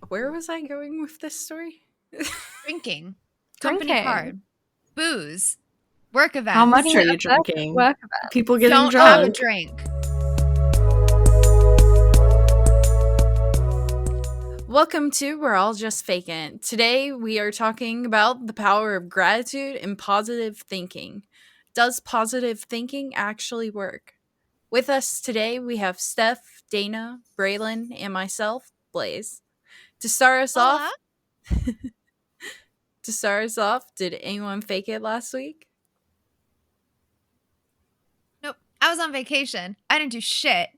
Where was I going with this story? Drinking. Company Drinking. card. Booze. Work events. How much are Yeah, you drinking? work event. People getting Don't drunk. drink. Welcome to We're All Just Faking. Today we are talking about the power of gratitude and positive thinking. Does positive thinking actually work? With us today we have Steph, Dana, Braylon, and myself, Blaze. To start us off, did anyone fake it last week? Nope. I was on vacation. I didn't do shit.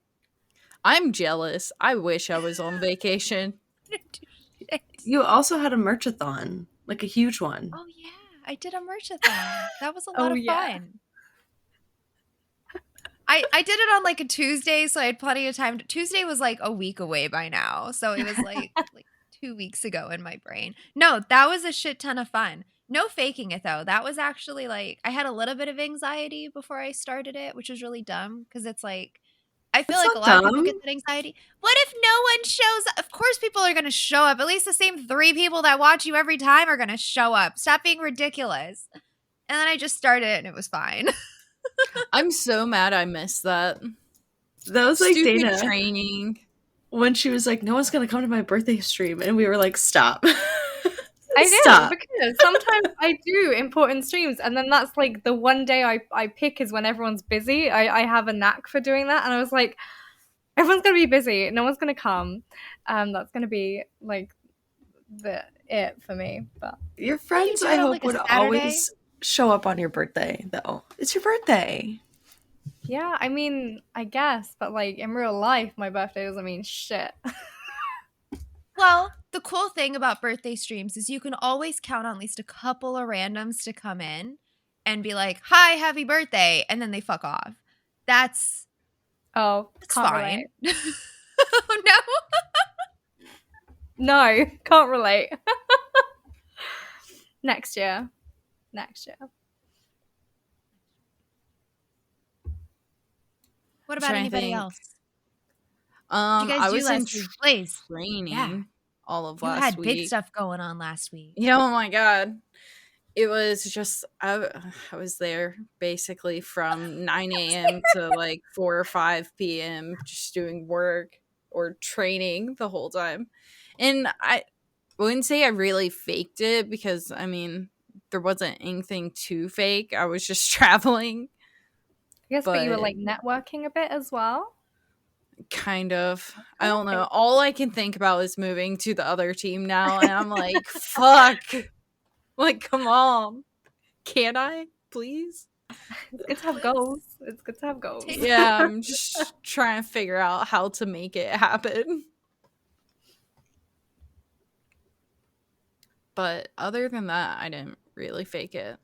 I'm jealous. I wish I was on vacation. I didn't do shit. You also had a merchathon, like a huge one. Oh, yeah. I did a merchathon. That was a lot of fun. I did it on like a Tuesday, so I had plenty of time. Tuesday was like a week away by now, so it was like 2 weeks ago in my brain. No, that was a shit ton of fun. No faking it though. That was actually like I had a little bit of anxiety before I started it, which was really dumb because it's like I feel It's like a not lot of people dumb. get that anxiety. What if no one shows up? Of course people are going to show up. At least the same 3 people that watch you every time are going to show up. Stop being ridiculous. And then I just started it and it was fine. I'm so mad I missed that. That was like Stupid Dana training. when she was like, "No one's gonna come to my birthday stream," and we were like, "Stop." I do, Stop. because sometimes I do important streams, and then that's like the one day I pick is when everyone's busy. I have a knack for doing that, and I was like, everyone's gonna be busy, no one's gonna come. That's gonna be like it for me. But Your friends, do I it on, hope, like, a would Saturday? always show up on your birthday, though. It's your birthday. yeah, I mean, I guess, but like in real life, my birthday doesn't mean shit. Well, the cool thing about birthday streams is you can always count on at least a couple of randoms to come in and be like, "Hi, happy birthday," and then they fuck off. That's Oh, can't fine. relate. Oh, no. No, can't relate. Next year. What about Trying to anybody think. else? What did you guys I do was in last week? Blaze, training Yeah. all of you last had week. big stuff going on last week. Yeah, oh my god. It was just I was there basically from 9 a.m. to like 4 or 5 p.m. just doing work or training the whole time. And I wouldn't say I really faked it because I mean there wasn't anything to fake. I was just traveling. I guess, but you were But- like networking a bit as well. Kind of. I don't know. All I can think about is moving to the other team now, and I'm like, fuck. Like, come on. Can I? Please? It's good to have goals. It's good to have goals. Yeah, I'm just trying to figure out how to make it happen. But other than that, I didn't really fake it.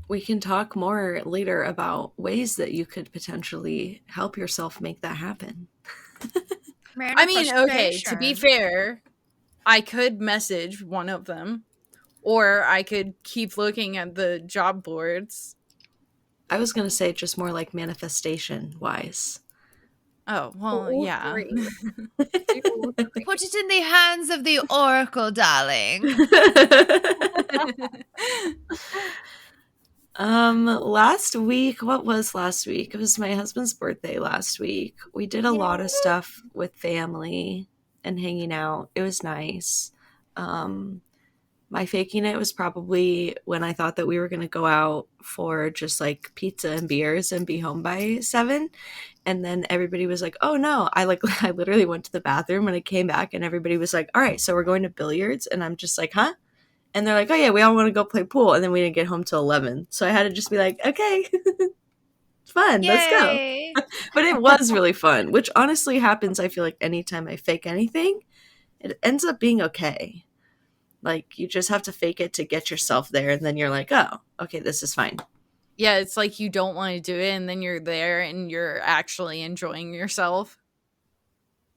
We can talk more later about ways that you could potentially help yourself make that happen. I mean, okay, to be fair, I could message one of them, or I could keep looking at the job boards. I was going to say just more like manifestation wise. Oh, well, All yeah. three. Do all three. Put it in the hands of the oracle, darling. Last week, what was last week? It was my husband's birthday last week. We did a lot of stuff with family and hanging out. It was nice. My faking it was probably when I thought that we were going to go out for just like pizza and beers and be home by 7. And then everybody was like, "Oh no." I literally went to the bathroom and I came back and everybody was like, "All right, so we're going to billiards." And I'm just like, "Huh?" And they're like, "Oh yeah, we all want to go play pool." And then we didn't get home till 11. So I had to just be like, "Okay, it's fun. Let's go." Yay. But it was really fun, which honestly happens, I feel like, anytime I fake anything, it ends up being okay. Like, you just have to fake it to get yourself there, and then you're like, "Oh, okay, this is fine." Yeah, it's like you don't want to do it, and then you're there and you're actually enjoying yourself.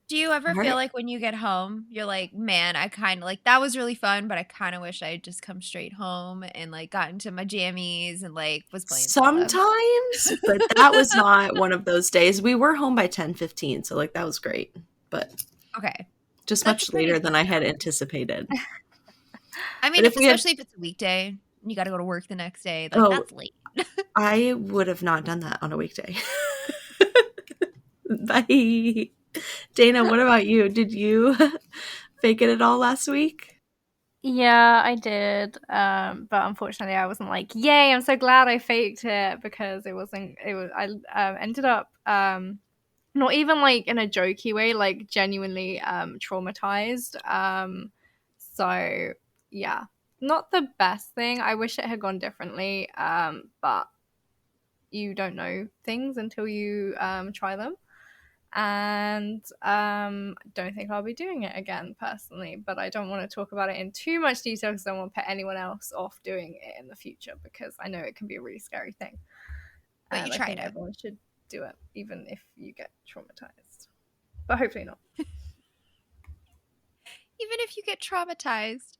Do you ever Right. feel like when you get home, you're like, man, I kind of like that was really fun, but I kind of wish I had just come straight home and like got into my jammies and like was playing some stuff. Sometimes, but that was not one of those days. We were home by 10:15, so like that was great. But Okay. just That's much later pretty- than I had anticipated. I mean, But if we had- especially if it's a weekday and you got to go to work the next day, like that's late. I would have not done that on a weekday. Bye. Dana, what about you? Did you fake it at all last week? Yeah, I did. But unfortunately, I wasn't like, "Yay! I'm so glad I faked it," because it wasn't. It was. I ended up not even like in a jokey way, like genuinely traumatized. So yeah, not the best thing. I wish it had gone differently. But you don't know things until you try them. And don't think I'll be doing it again personally, but I don't want to talk about it in too much detail because I don't want to put anyone else off doing it in the future, because I know it can be a really scary thing. But And you I tried think it. everyone should do it, even if you get traumatized, but hopefully not. Even if you get traumatized,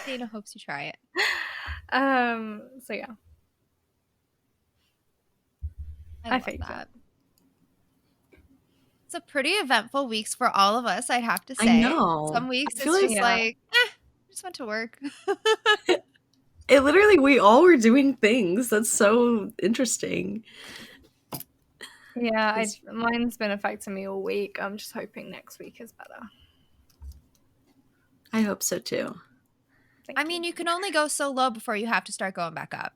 Dana hopes you try it. So yeah, I I love faked that. It's a pretty eventful weeks for all of us, I'd have to say. I know. Some weeks I feel it's like- just like, I just went to work. It literally, we all were doing things. That's so interesting. yeah. Mine's been affecting me all week. I'm just hoping next week is better. I hope so too. Thank I mean, you can only go so low before you have to start going back up.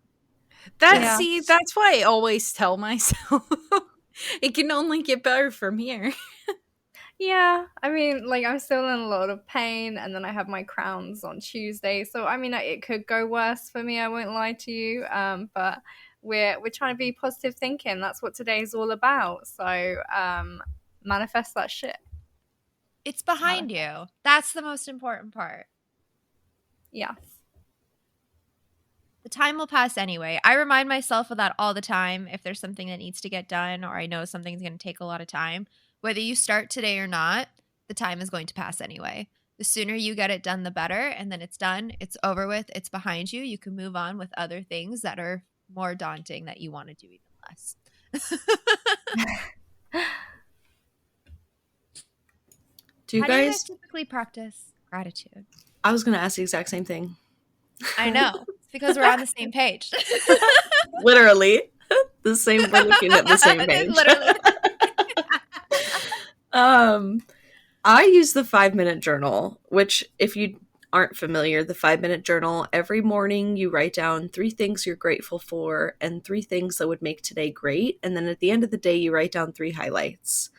Yeah. See, that's why I always tell myself it can only get better from here. Yeah, I mean, like I'm still in a lot of pain, and then I have my crowns on Tuesday, so I mean, it could go worse for me. I won't lie to you. But we're trying to be positive thinking. That's what today's all about. So manifest that shit. It's behind you. That's the most important part. Yeah. The time will pass anyway. I remind myself of that all the time if there's something that needs to get done or I know something's going to take a lot of time. Whether you start today or not, the time is going to pass anyway. The sooner you get it done, the better. And then it's done. It's over with. It's behind you. You can move on with other things that are more daunting that you want to do even less. Do you How do you guys guys? typically practice gratitude? I was going to ask the exact same thing. I know. It's because we're on the same page. Literally. The same, we're looking at the same page. Literally. I use the 5-minute journal, which if you aren't familiar, the 5-minute journal, every morning you write down 3 things you're grateful for and 3 things that would make today great. And then at the end of the day, you write down 3 highlights.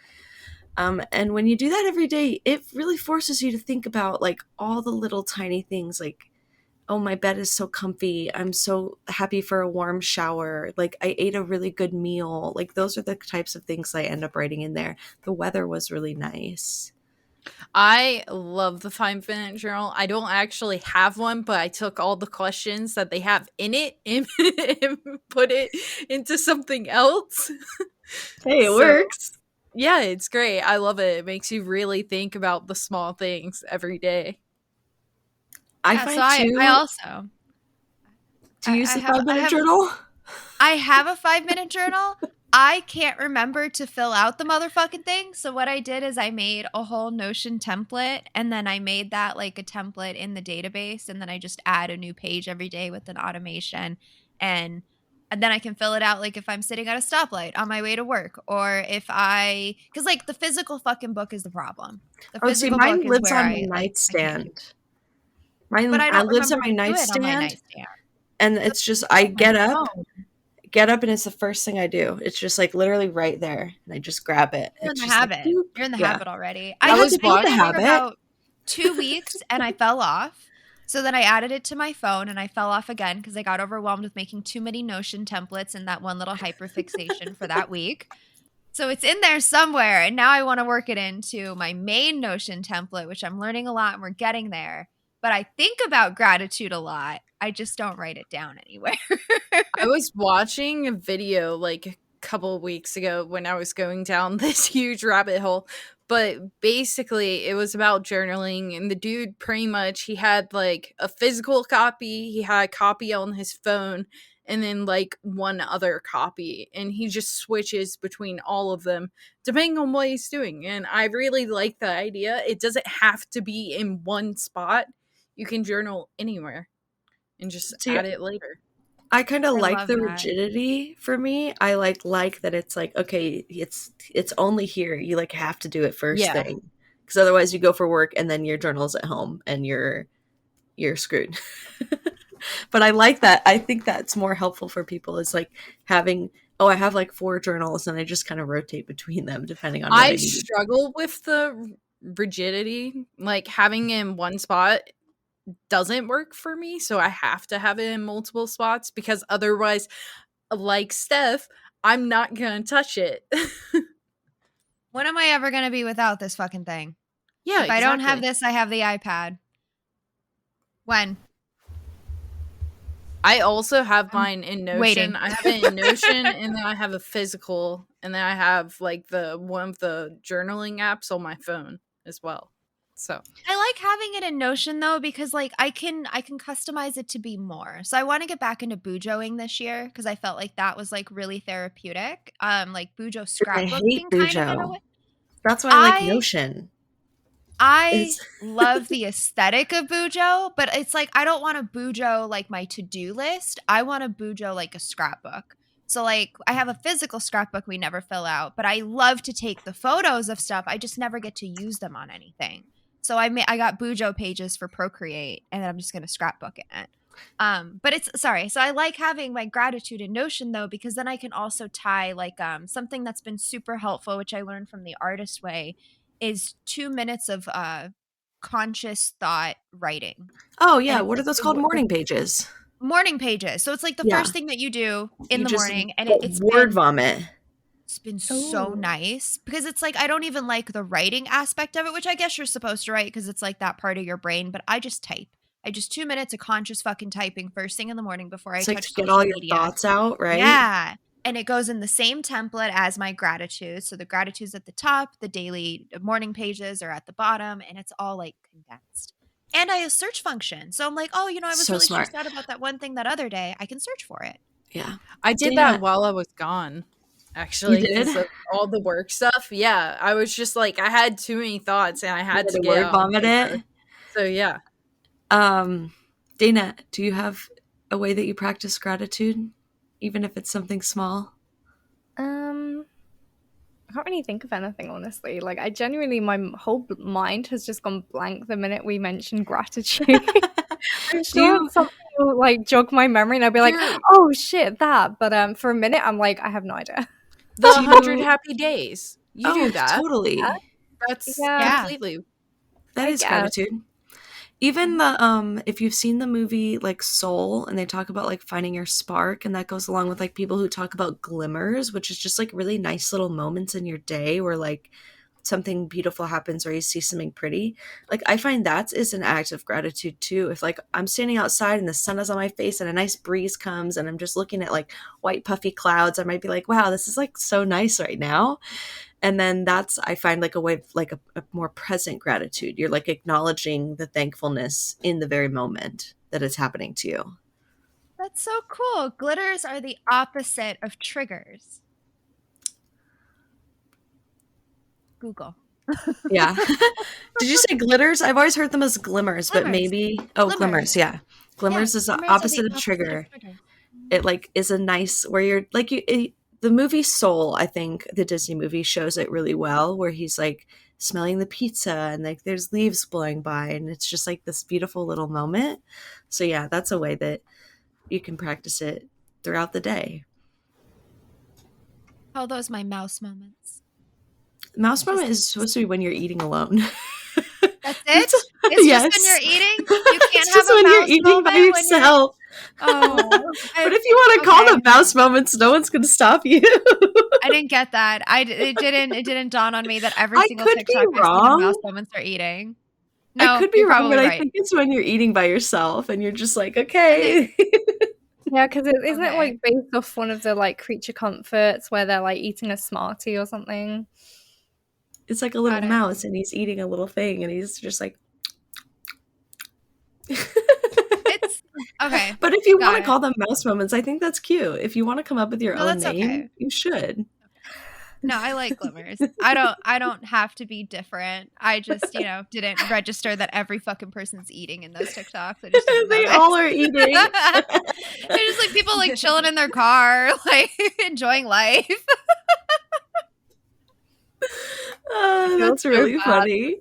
And when you do that every day, it really forces you to think about like all the little tiny things, like, oh, my bed is so comfy. I'm so happy for a warm shower. Like, I ate a really good meal. Like, those are the types of things I end up writing in there. The weather was really nice. I love the 5-minute journal. I don't actually have one, but I took all the questions that they have in it and put it into something else. Hey, it So- works. Yeah, it's great. I love it. It makes you really think about the small things every day. I Yeah, find so too, I also to use I the have- 5-minute journal. I have a 5-minute journal. I can't remember to fill out the motherfucking thing. So what I did is I made a whole Notion template, and then I made that like a template in the database, and then I just add a new page every day with an automation, and then I can fill it out like if I'm sitting at a stoplight on my way to work, or if because like the physical fucking book is the problem. The Oh, see, physical mine book is lives where on I my can't do nightstand. it. Mine But I don't lives on remember my to do it on my nightstand, nightstand. and it's just I get up, phone. and it's the first thing I do. It's just like literally right there, and I just grab it. You're in It's the just like, habit. boop. You're in the Yeah. habit already. I I was was built the watching for habit. about 2 weeks and I fell off. So then I added it to my phone and I fell off again because I got overwhelmed with making too many Notion templates and that one little hyperfixation for that week. So it's in there somewhere, and now I want to work it into my main Notion template, which I'm learning a lot and we're getting there. But I think about gratitude a lot. I just don't write it down anywhere. I was watching a video like a couple of weeks ago when I was going down this huge rabbit hole, but basically it was about journaling, and the dude pretty much he had like a physical copy, he had a copy on his phone, and then like one other copy, and he just switches between all of them depending on what he's doing. And I really like the idea. It doesn't have to be in one spot. You can journal anywhere and just See, add it later. I kind of I like love the that. rigidity for me. I like that it's like, okay, it's only here. You like have to do it first Yeah. thing, because otherwise you go for work and then your journal's at home and you're screwed. But I like that. I think that's more helpful for people, is like having, oh, I have like 4 journals and I just kind of rotate between them depending on what I I need. struggle with the rigidity. Like having it in one spot doesn't work for me, so I have to have it in multiple spots, because otherwise, like Steph, I'm not gonna touch it. When am I ever going to be without this fucking thing? Yeah, If I don't have exactly. this, I have the iPad. When? I also have mine in Notion. waiting. I have it in Notion, and then I have a physical, and then I have like the one of the journaling apps on my phone as well. So I like having it in Notion though, because like I can customize it to be more. So I want to get back into Bujoing this year, because I felt like that was like really therapeutic. Like Bujo I scrapbooking hate kind of in a Bujo. way. That's why I like I- Notion. I It's- love the aesthetic of Bujo, but it's like I don't want a Bujo like my to-do list. I want a Bujo like a scrapbook. So like I have a physical scrapbook we never fill out, but I love to take the photos of stuff. I just never get to use them on anything. So I got Bujo pages for Procreate, and then I'm just going to scrapbook in it. But it's sorry. So I like having my gratitude in Notion though, because then I can also tie like something that's been super helpful, which I learned from the Artist Way, is 2 minutes of conscious thought writing. Oh yeah, it's what are like those the called? w- the- Morning pages. Morning pages. So it's like the Yeah. first thing that you do in You the just morning, and go it's word been, vomit. it's been so Ooh. nice, because it's like I don't even like the writing aspect of it, which I guess you're supposed to write because it's like that part of your brain, but I just type. I just 2 minutes of conscious fucking typing first thing in the morning before It's I like touch to get social all your media. thoughts out, right? Yeah. And it goes in the same template as my gratitude. So the gratitude's at the top, the daily morning pages are at the bottom, and it's all like condensed. And I have a search function. So I'm like, oh, I was So really smart. stressed out about that one thing that other day. I can search for it. Yeah. I did Dana- that while I was gone. Actually, You did? 'cause of all the work stuff. Yeah, I was just like, I had too many thoughts, and I had to get word it on vomit paper. it. So yeah, Dana, do you have a way that you practice gratitude, even if it's something small? I can't really think of anything, honestly. Like, I genuinely, my whole mind has just gone blank the minute we mentioned gratitude. I'm sure something will like jog my memory, and I'll be like, You're- "Oh shit, that." But for a minute, I'm like, I have no idea. the Do you- 100 happy days. You Oh, do that. totally. That's Yeah. completely. That I is guess. gratitude. Even the if you've seen the movie like Soul, and they talk about like finding your spark, and that goes along with like people who talk about glimmers, which is just like really nice little moments in your day where like something beautiful happens or you see something pretty. Like I find that is an act of gratitude too. If like I'm standing outside and the sun is on my face and a nice breeze comes and I'm just looking at like white puffy clouds, I might be like, wow, this is like so nice right now. And then that's, I find like a way of like a more present gratitude. You're like acknowledging the thankfulness in the very moment that it's happening to you. That's so cool. Glitters are the opposite of triggers. Google. Yeah. Did you say glitters? I've always heard them as glimmers, but Glimmers. maybe Glimmers. glimmers. Yeah, glimmers Yeah, is the glimmers are opposite of trigger. triggers. It like is a nice where you're like the movie Soul, I think the Disney movie shows it really well, where he's like smelling the pizza and like there's leaves blowing by and it's just like this beautiful little moment. So yeah, that's a way that you can practice it throughout the day. Call those my mouse moments. Mouse moment is supposed to be when you're eating alone. That's it? It's Yes. just when you're eating? You can't It's have just a when you're mouse eating moment by when you're- yourself. Oh, But if you want to call okay. them mouse moments, no one's going to stop you. I didn't get that. It didn't dawn on me that every I single could be TikTok I see wrong. of mouse moments are eating. No, I could be you're wrong, probably but I right. think it's when you're eating by yourself and you're just like, okay. Yeah, because isn't it Okay. like based off one of the like creature comforts where they're like eating a Smartie or something? It's like a little Got it. mouse and he's eating a little thing and he's just like It's Okay. But if you Got want to it. call them mouse moments, I think that's cute. If you want to come up with your No, own that's name, okay. you should. No, I like glimmers. I don't have to be different. I just, didn't register that every fucking person's eating in those TikToks. I just didn't They notice. all are eating. They're just like people like chilling in their car, like enjoying life. That's so really bad. funny.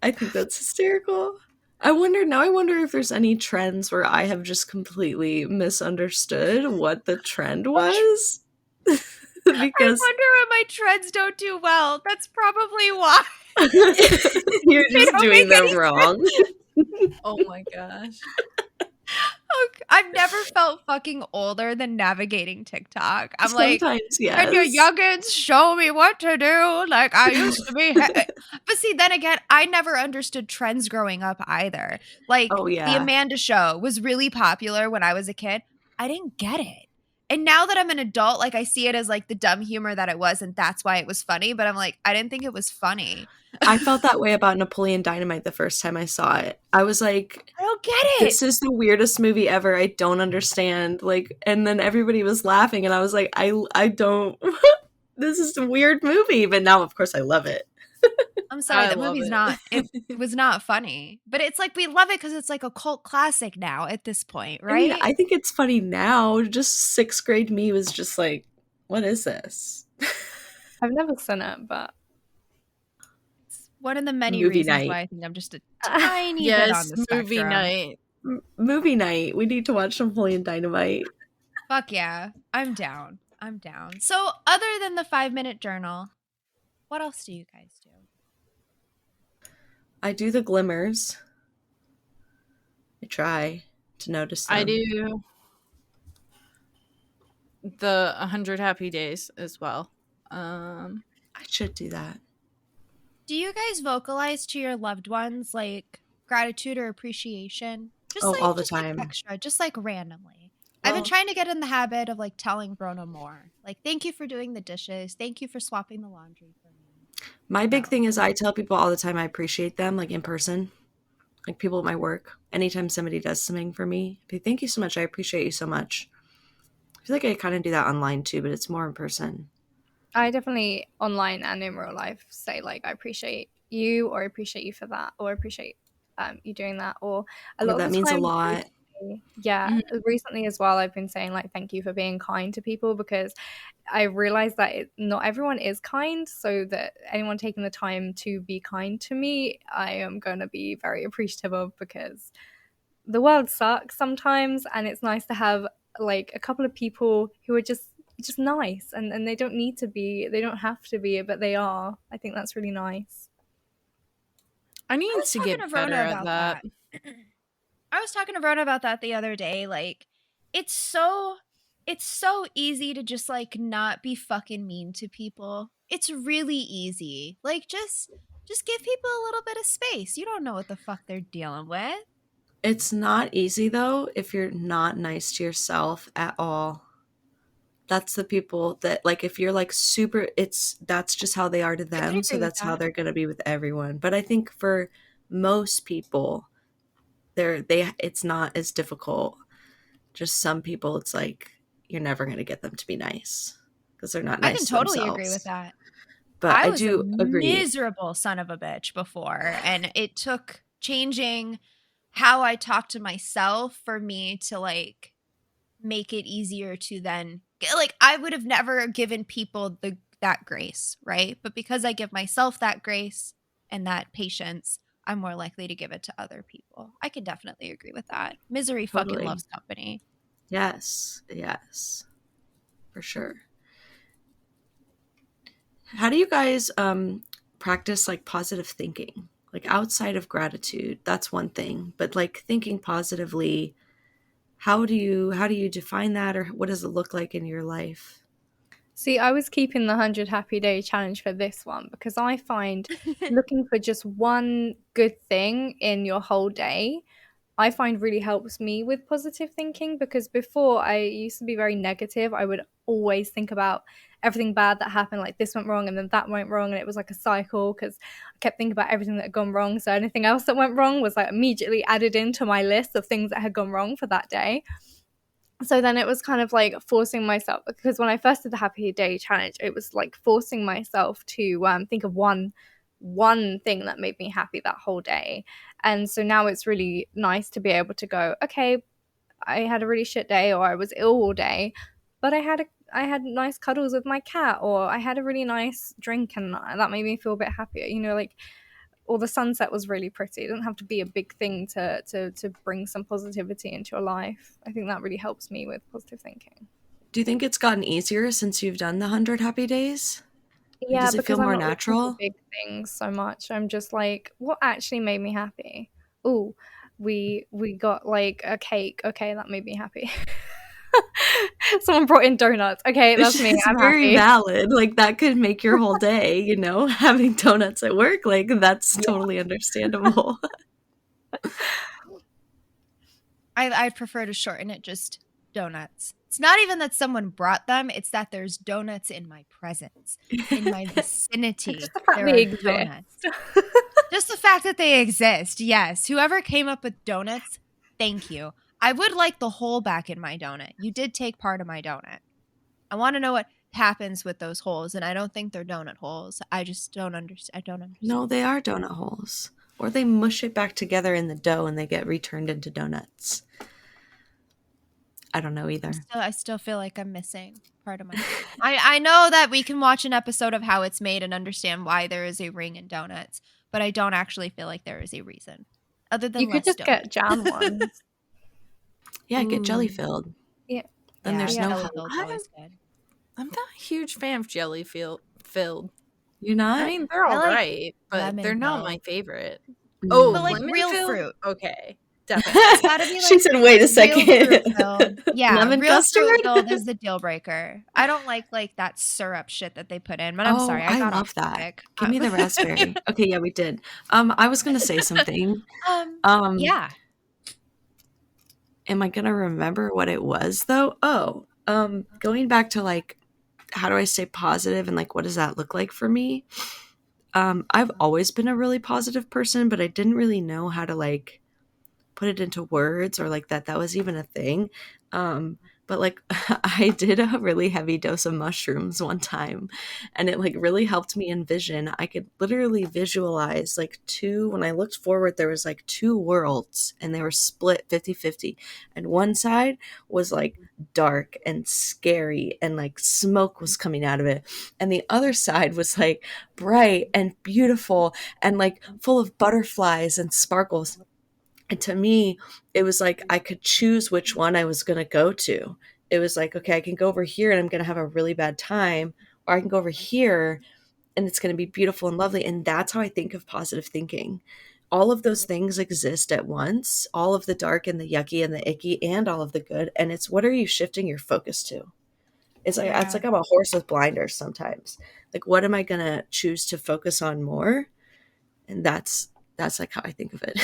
I think that's hysterical. I wonder if there's any trends where I have just completely misunderstood what the trend was. I Because wonder why my trends don't do well. That's probably why. you're just don't doing make any them wrong. Oh my gosh. I've never felt fucking older than navigating TikTok. I'm like, Sometimes, and your yes. youngins show me what to do. Like I used to be. But see, then again, I never understood trends growing up either. Like Oh, the yeah. Amanda Show was really popular when I was a kid. I didn't get it. And now that I'm an adult, like I see it as like the dumb humor that it was, and that's why it was funny. But I'm like, I didn't think it was funny. I felt that way about Napoleon Dynamite the first time I saw it. I was like, I don't get it. this is the weirdest movie ever. I don't understand. Like, and then everybody was laughing, and I was like, I don't. This is a weird movie. But now, of course, I love it. I'm sorry, I that love movie's it. not. It was not funny, but it's like we love it because it's like a cult classic now at this point, I mean, right? I think it's funny now. Just sixth grade me was just like, what is this? I've never seen it, but It's one of the many Movie reasons night. why I think I'm just a tiny bit on Yes, the movie spectrum. night. Movie night. We need to watch Napoleon Dynamite. Fuck yeah, I'm down. I'm down. So, other than the 5-minute journal, what else do you guys do? I do the glimmers. I try to notice them. I do the 100 happy days as well. I should do that. Do you guys vocalize to your loved ones like gratitude or appreciation? Just Oh, like, all the just like time. extra, just like randomly. I've been Well- trying to get in the habit of like telling Brona more. Like, thank you for doing the dishes. Thank you for swapping the laundry for me. My big No. thing is I tell people all the time I appreciate them, like in person, like people at my work. Anytime somebody does something for me, I say, thank you so much. I appreciate you so much. I feel like I kind of do that online too, but it's more in person. I definitely online and in real life say like I appreciate you, or I appreciate you for that, or I appreciate you doing that, or a lot that of the means a time, lot. yeah, recently as well I've been saying like thank you for being kind to people, because I realized that not everyone is kind, so that anyone taking the time to be kind to me I am going to be very appreciative of, because the world sucks sometimes and it's nice to have like a couple of people who are just nice, and they don't need to be, they don't have to be, but they are. I think that's really nice. I need was to talking get to better Rona at about that. I was talking to Rona about that the other day. Like, it's so easy to just like not be fucking mean to people. It's really easy. Like, just give people a little bit of space. You don't know what the fuck they're dealing with. It's not easy though if you're not nice to yourself at all. That's the people that like if you're like super, that's just how they are to them, so agree with that's how that. they're going to be with everyone. But I think for most people it's not as difficult. Just some people it's like you're never going to get them to be nice because they're not nice I can to totally themselves. agree with that. But I was do a agree. miserable son of a bitch before, and it took changing how I talk to myself for me to like make it easier to then like I would have never given people that grace, right? But because I give myself that grace and that patience, I'm more likely to give it to other people. I can definitely agree with that. Misery Totally. fucking loves company. Yes, for sure. How do you guys practice like positive thinking? Like outside of gratitude, that's one thing, but like thinking positively, how do you define that, or what does it look like in your life? See, I was keeping the 100 happy day challenge for this one because I find looking for just one good thing in your whole day, I find really helps me with positive thinking, because before I used to be very negative. I would always think about everything bad that happened, like this went wrong and then that went wrong, and it was like a cycle because I kept thinking about everything that had gone wrong. So anything else that went wrong was like immediately added into my list of things that had gone wrong for that day. So then it was kind of like forcing myself, because when I first did the Happy Day Challenge, it was like forcing myself to think of one thing that made me happy that whole day. And so now it's really nice to be able to go, okay, I had a really shit day, or I was ill all day, but I had nice cuddles with my cat, or I had a really nice drink and that made me feel a bit happier, you know, like, or the sunset was really pretty. It doesn't have to be a big thing to bring some positivity into your life. I think that really helps me with positive thinking. Do you think it's gotten easier since you've done the 100 happy days? Yeah, does it feel because more I'm not looking for natural? big things so much. I'm just like, what actually made me happy? Oh, we got like a cake. Okay, that made me happy. Someone brought in donuts. Okay, that's me. It's I'm very happy. valid. Like, that could make your whole day, you know, having donuts at work. Like, that's totally understandable. I prefer to shorten it just donuts. It's not even that someone brought them, it's that there's donuts in my presence, in my vicinity. Just the fact There they are exist. donuts. Just the fact that they exist, yes. Whoever came up with donuts, thank you. I would like the hole back in my donut. You did take part of my donut. I want to know what happens with those holes, and I don't think they're donut holes. I just don't understand. I don't understand. No, they are donut holes. Or they mush it back together in the dough and they get returned into donuts. I don't know either. I still feel like I'm missing part of my I know that we can watch an episode of how it's made and understand why there is a ring in donuts, but I don't actually feel like there is a reason. Other than You could just get jam ones. Yeah, get jelly Ooh. filled. Yeah. Then there's Yeah. no jelly hope. filled always good. I'm not a huge fan of jelly filled. You're not? I mean, they're I all like right, but lemon they're not filled. my favorite. Mm. Oh, But, like, lemon real filled? fruit. Okay, definitely. It's gotta be She like said, wait a real second. fruit filled. Yeah, Lemon real custard? fruit filled is the deal breaker. I don't like that syrup shit that they put in, but I'm Oh, sorry, I got love off that. topic. Give me the raspberry. Okay, yeah, we did. I was gonna say something. Yeah. Am I gonna remember what it was though? Oh, going back to like, how do I stay positive and like, what does that look like for me? I've always been a really positive person, but I didn't really know how to like put it into words or like that was even a thing. But like I did a really heavy dose of mushrooms one time and it like really helped me envision. I could literally visualize like when I looked forward, there was like two worlds and they were split 50-50. And one side was like dark and scary and like smoke was coming out of it. And the other side was like bright and beautiful and like full of butterflies and sparkles. And to me, it was like I could choose which one I was going to go to. It was like, okay, I can go over here and I'm going to have a really bad time, or I can go over here and it's going to be beautiful and lovely. And that's how I think of positive thinking. All of those things exist at once, all of the dark and the yucky and the icky and all of the good. And it's what are you shifting your focus to? It's like, it's like I'm a horse with blinders sometimes. Like, what am I going to choose to focus on more? And that's like how I think of it.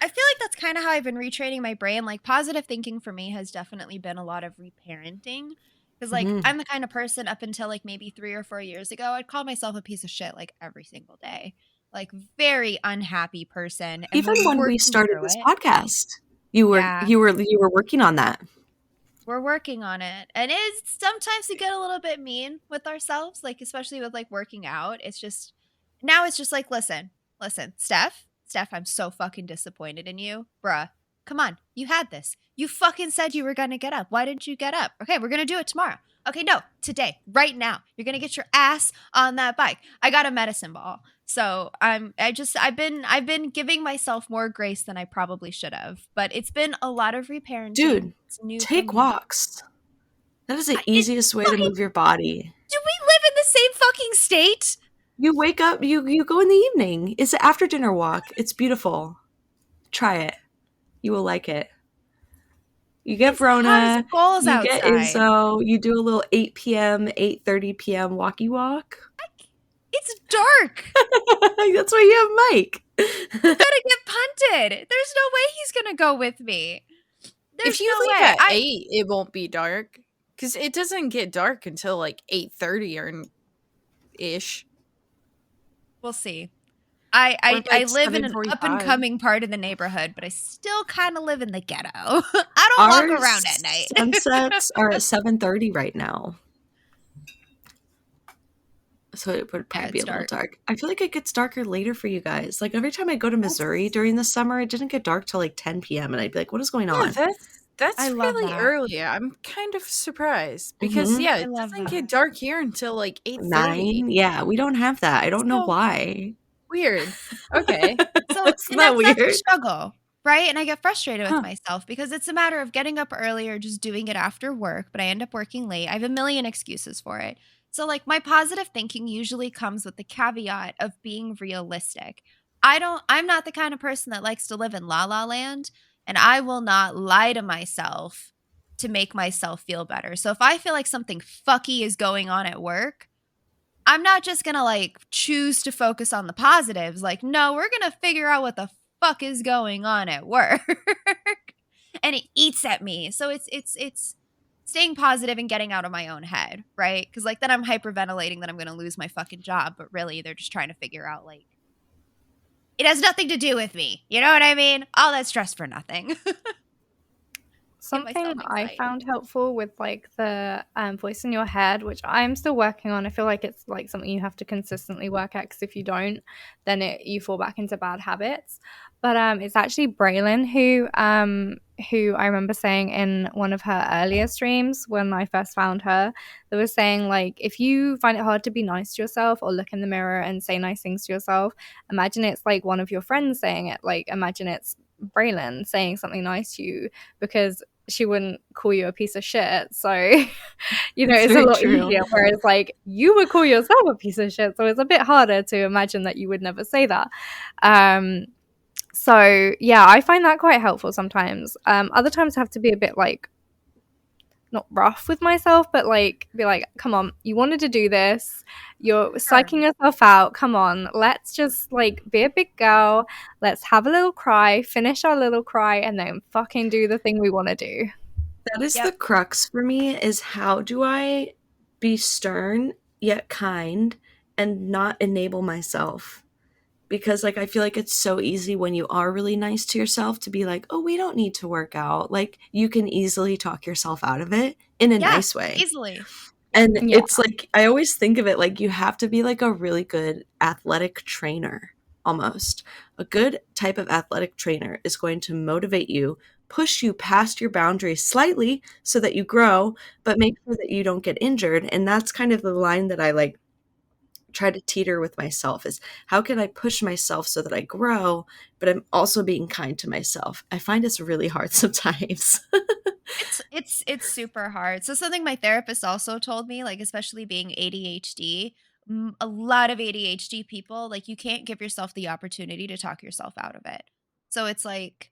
I feel like that's kind of how I've been retraining my brain. Like, positive thinking for me has definitely been a lot of reparenting. Because, like, I'm the kind of person up until, like, maybe 3 or 4 years ago, I'd call myself a piece of shit, like, every single day. Like, very unhappy person. And Even we're when we working started through this it. podcast, you were working on that. We're working on it. And it's sometimes we get a little bit mean with ourselves, like, especially with, like, working out. It's just, now it's just like, listen, Steph, I'm so fucking disappointed in you. Bruh, come on. You had this. You fucking said you were going to get up. Why didn't you get up? Okay, we're going to do it tomorrow. Okay, no, today, right now. You're going to get your ass on that bike. I got a medicine ball. So I've been giving myself more grace than I probably should have. But it's been a lot of reparenting. Dude, take walks. That is the easiest way to move your body. Do we live in the same fucking state? You wake up, you go in the evening. It's an after dinner walk. It's beautiful. Try it. You will like it. You get Verona, you get Izzo, you do a little 8 p.m., 8:30 p.m. walkie walk. It's dark. That's why you have Mike. I'm gonna get punted. There's no way he's gonna go with me. There's if you no leave way. at 8, it won't be dark. because it doesn't get dark until like 8:30 or ish. We'll see. Or, I like, live in an 7:45. up and coming part of the neighborhood, but I still kind of live in the ghetto. I don't Our walk around at night. sunsets are at 7:30 right now. So it would probably Yeah, be a it's little dark. dark. I feel like it gets darker later for you guys. Like every time I go to Missouri during the summer, it didn't get dark till like 10 p.m. and I'd be like, what is going Yeah, on? that's I love really that. early. I'm kind of surprised because Mhm. yeah, I it love doesn't that. get dark here until like 8:30. 9? Yeah, we don't have that. I don't know So why. weird. Okay. So Isn't that that's a weird? struggle, right? And I get frustrated Huh. with myself because it's a matter of getting up early or just doing it after work, but I end up working late. I have a million excuses for it. So like my positive thinking usually comes with the caveat of being realistic. I'm not the kind of person that likes to live in la la land, and I will not lie to myself to make myself feel better. So if I feel like something fucky is going on at work, I'm not just gonna like choose to focus on the positives. Like, no, we're gonna figure out what the fuck is going on at work. And it eats at me. So it's staying positive and getting out of my own head, right? Because like then I'm hyperventilating that I'm gonna lose my fucking job, but really they're just trying to figure out like it has nothing to do with me. You know what I mean? All that stress for nothing. Something myself I anxiety. found helpful with like the voice in your head, which I'm still working on. I feel like it's like something you have to consistently work at, because if you don't, then you fall back into bad habits. But it's actually Braylon who I remember saying in one of her earlier streams when I first found her, that was saying like, if you find it hard to be nice to yourself or look in the mirror and say nice things to yourself, imagine it's like one of your friends saying it. Like imagine it's Braylon saying something nice to you, because she wouldn't call you a piece of shit. So, you know, It's it's a very lot true. easier. Whereas, like, you would call yourself a piece of shit. So it's a bit harder to imagine that you would never say that. So, yeah, I find that quite helpful sometimes. Other times I have to be a bit, like, not rough with myself, but, like, be like, come on, you wanted to do this. You're psyching yourself out. Come on, let's just, like, be a big girl. Let's have a little cry, finish our little cry, and then fucking do the thing we want to do. That is Yep. the crux for me, is how do I be stern yet kind and not enable myself? Because like I feel like it's so easy when you are really nice to yourself to be like, oh, we don't need to work out. Like you can easily talk yourself out of it in a nice way. Easily. And Yeah. it's like, I always think of it like you have to be like a really good athletic trainer almost. A good type of athletic trainer is going to motivate you, push you past your boundaries slightly so that you grow, but make sure that you don't get injured. And that's kind of the line that I like try to teeter with myself, is how can I push myself so that I grow, but I'm also being kind to myself. I find it's really hard sometimes. It's super hard. So something my therapist also told me, like especially being ADHD, a lot of ADHD people, like you can't give yourself the opportunity to talk yourself out of it. So it's like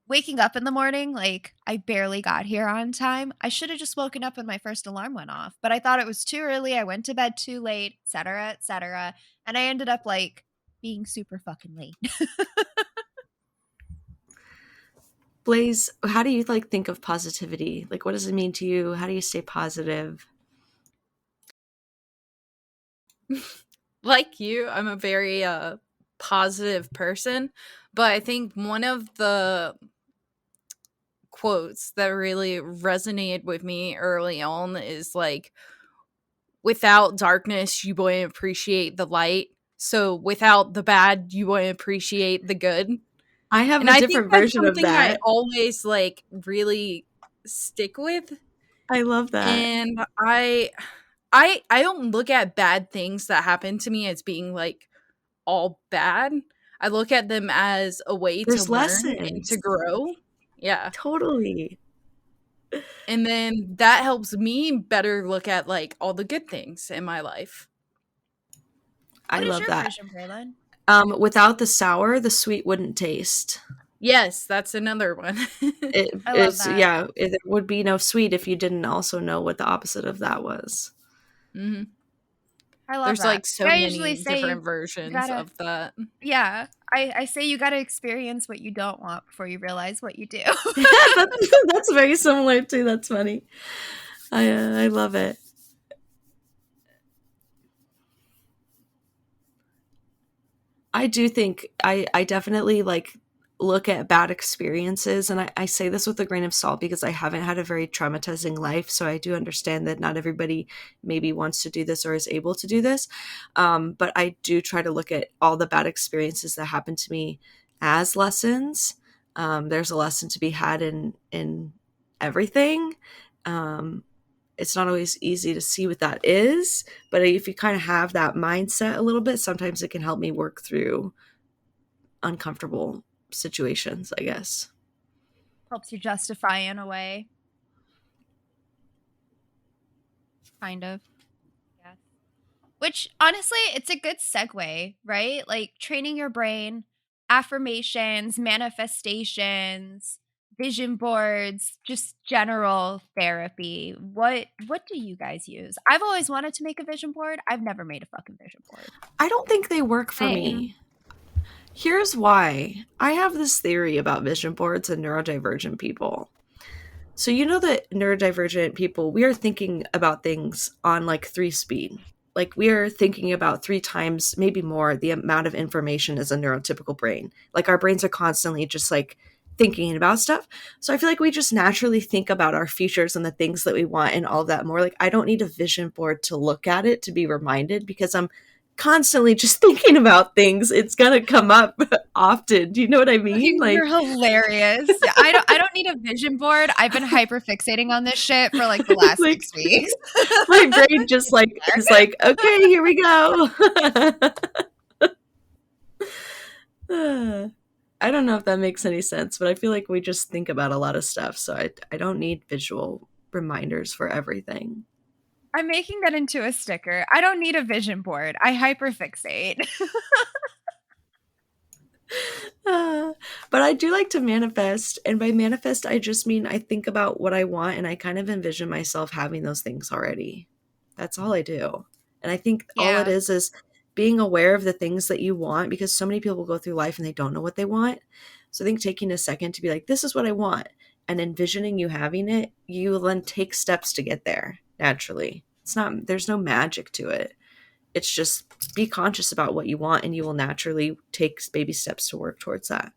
waking up in the morning, like I barely got here on time. I should have just woken up when my first alarm went off, but I thought it was too early. I went to bed too late, et cetera, et cetera. And I ended up like being super fucking late. Blaze, how do you like think of positivity? Like, what does it mean to you? How do you stay positive? Like you, I'm a very positive person, but I think one of the quotes that really resonated with me early on is like, without darkness you wouldn't appreciate the light, so without the bad you wouldn't appreciate the good. I have And a I different think that's version of something I that. always like really stick with. I love that. And I don't look at bad things that happen to me as being like all bad. I look at them as a way There's to learn and lessons. to grow. Yeah. Totally. And then that helps me better look at like all the good things in my life. I What is love your that. version, Braylon? Without the sour, the sweet wouldn't taste. Yes, that's another one. I love It's that. yeah, there would be no sweet if you didn't also know what the opposite of that was. Mm-hmm. I love There's that. like so I many usually say different versions gotta- of that. Yeah, I say you got to experience what you don't want before you realize what you do. that's very similar too. That's funny. I love it. I do think I definitely like look at bad experiences, and I say this with a grain of salt because I haven't had a very traumatizing life, so I do understand that not everybody maybe wants to do this or is able to do this. But I do try to look at all the bad experiences that happened to me as lessons. There's a lesson to be had in everything. It's not always easy to see what that is, but if you kind of have that mindset a little bit, sometimes it can help me work through uncomfortable situations, I guess. Helps you justify in a way. Kind of. Yeah. Which, honestly, it's a good segue, right? Like training your brain, affirmations, manifestations, vision boards, just general therapy. What do you guys use? I've always wanted to make a vision board. I've never made a fucking vision board. I don't think they work for me. Here's why. I have this theory about vision boards and neurodivergent people. So you know that neurodivergent people, we are thinking about things on like 3 speed. Like we are thinking about 3 times, maybe more, the amount of information as a neurotypical brain. Like our brains are constantly just like thinking about stuff. So I feel like we just naturally think about our futures and the things that we want and all that more. Like I don't need a vision board to look at it to be reminded because I'm constantly just thinking about things. It's gonna come up often. Do you know what I mean? You're hilarious. I don't need a vision board. I've been hyper fixating on this shit for like the last Like, 6 weeks. my brain just like is like, okay, here we go. I don't know if that makes any sense, but I feel like we just think about a lot of stuff, so I don't need visual reminders for everything. I'm making that into a sticker. I don't need a vision board. I hyperfixate. But I do like to manifest, and by manifest I just mean I think about what I want and I kind of envision myself having those things already. That's all I do. And I think all it is being aware of the things that you want, because so many people go through life and they don't know what they want. So I think taking a second to be like, this is what I want, and envisioning you having it, you will then take steps to get there naturally. There's no magic to it. It's just be conscious about what you want and you will naturally take baby steps to work towards that.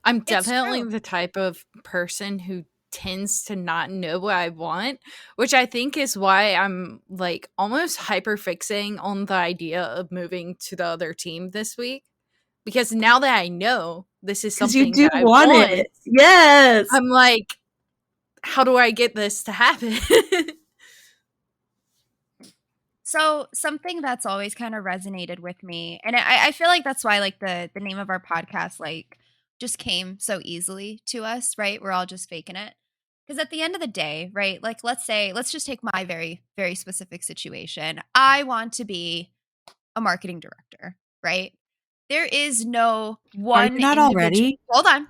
I'm definitely the type of person who tends to not know what I want, which I think is why I'm like almost hyperfixating on the idea of moving to the other team this week. Because now that I know this is something you do that I want it. Yes. I'm like, how do I get this to happen? So something that's always kind of resonated with me, and I feel like that's why like the name of our podcast like just came so easily to us, right? We're all just faking it. Because at the end of the day, right? Like let's just take my very, very specific situation. I want to be a marketing director, right? There is no one. Are you not already? Hold on.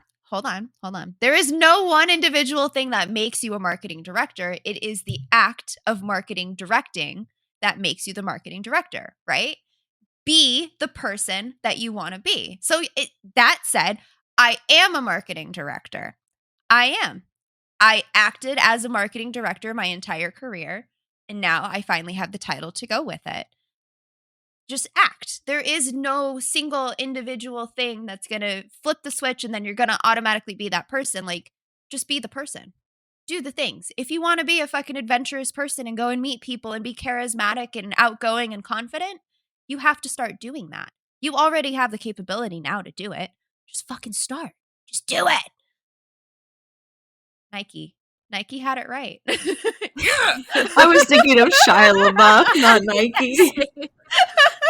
There is no one individual thing that makes you a marketing director. It is the act of marketing directing that makes you the marketing director, right? Be the person that you want to be. So that said, I am a marketing director. I am. I acted as a marketing director my entire career, and now I finally have the title to go with it. Just act. There is no single individual thing that's going to flip the switch and then you're going to automatically be that person. Like, just be the person. Do the things. If you want to be a fucking adventurous person and go and meet people and be charismatic and outgoing and confident, you have to start doing that. You already have the capability now to do it. Just fucking start. Just do it. Nike had it right. I was thinking of Shia LaBeouf, not Nike.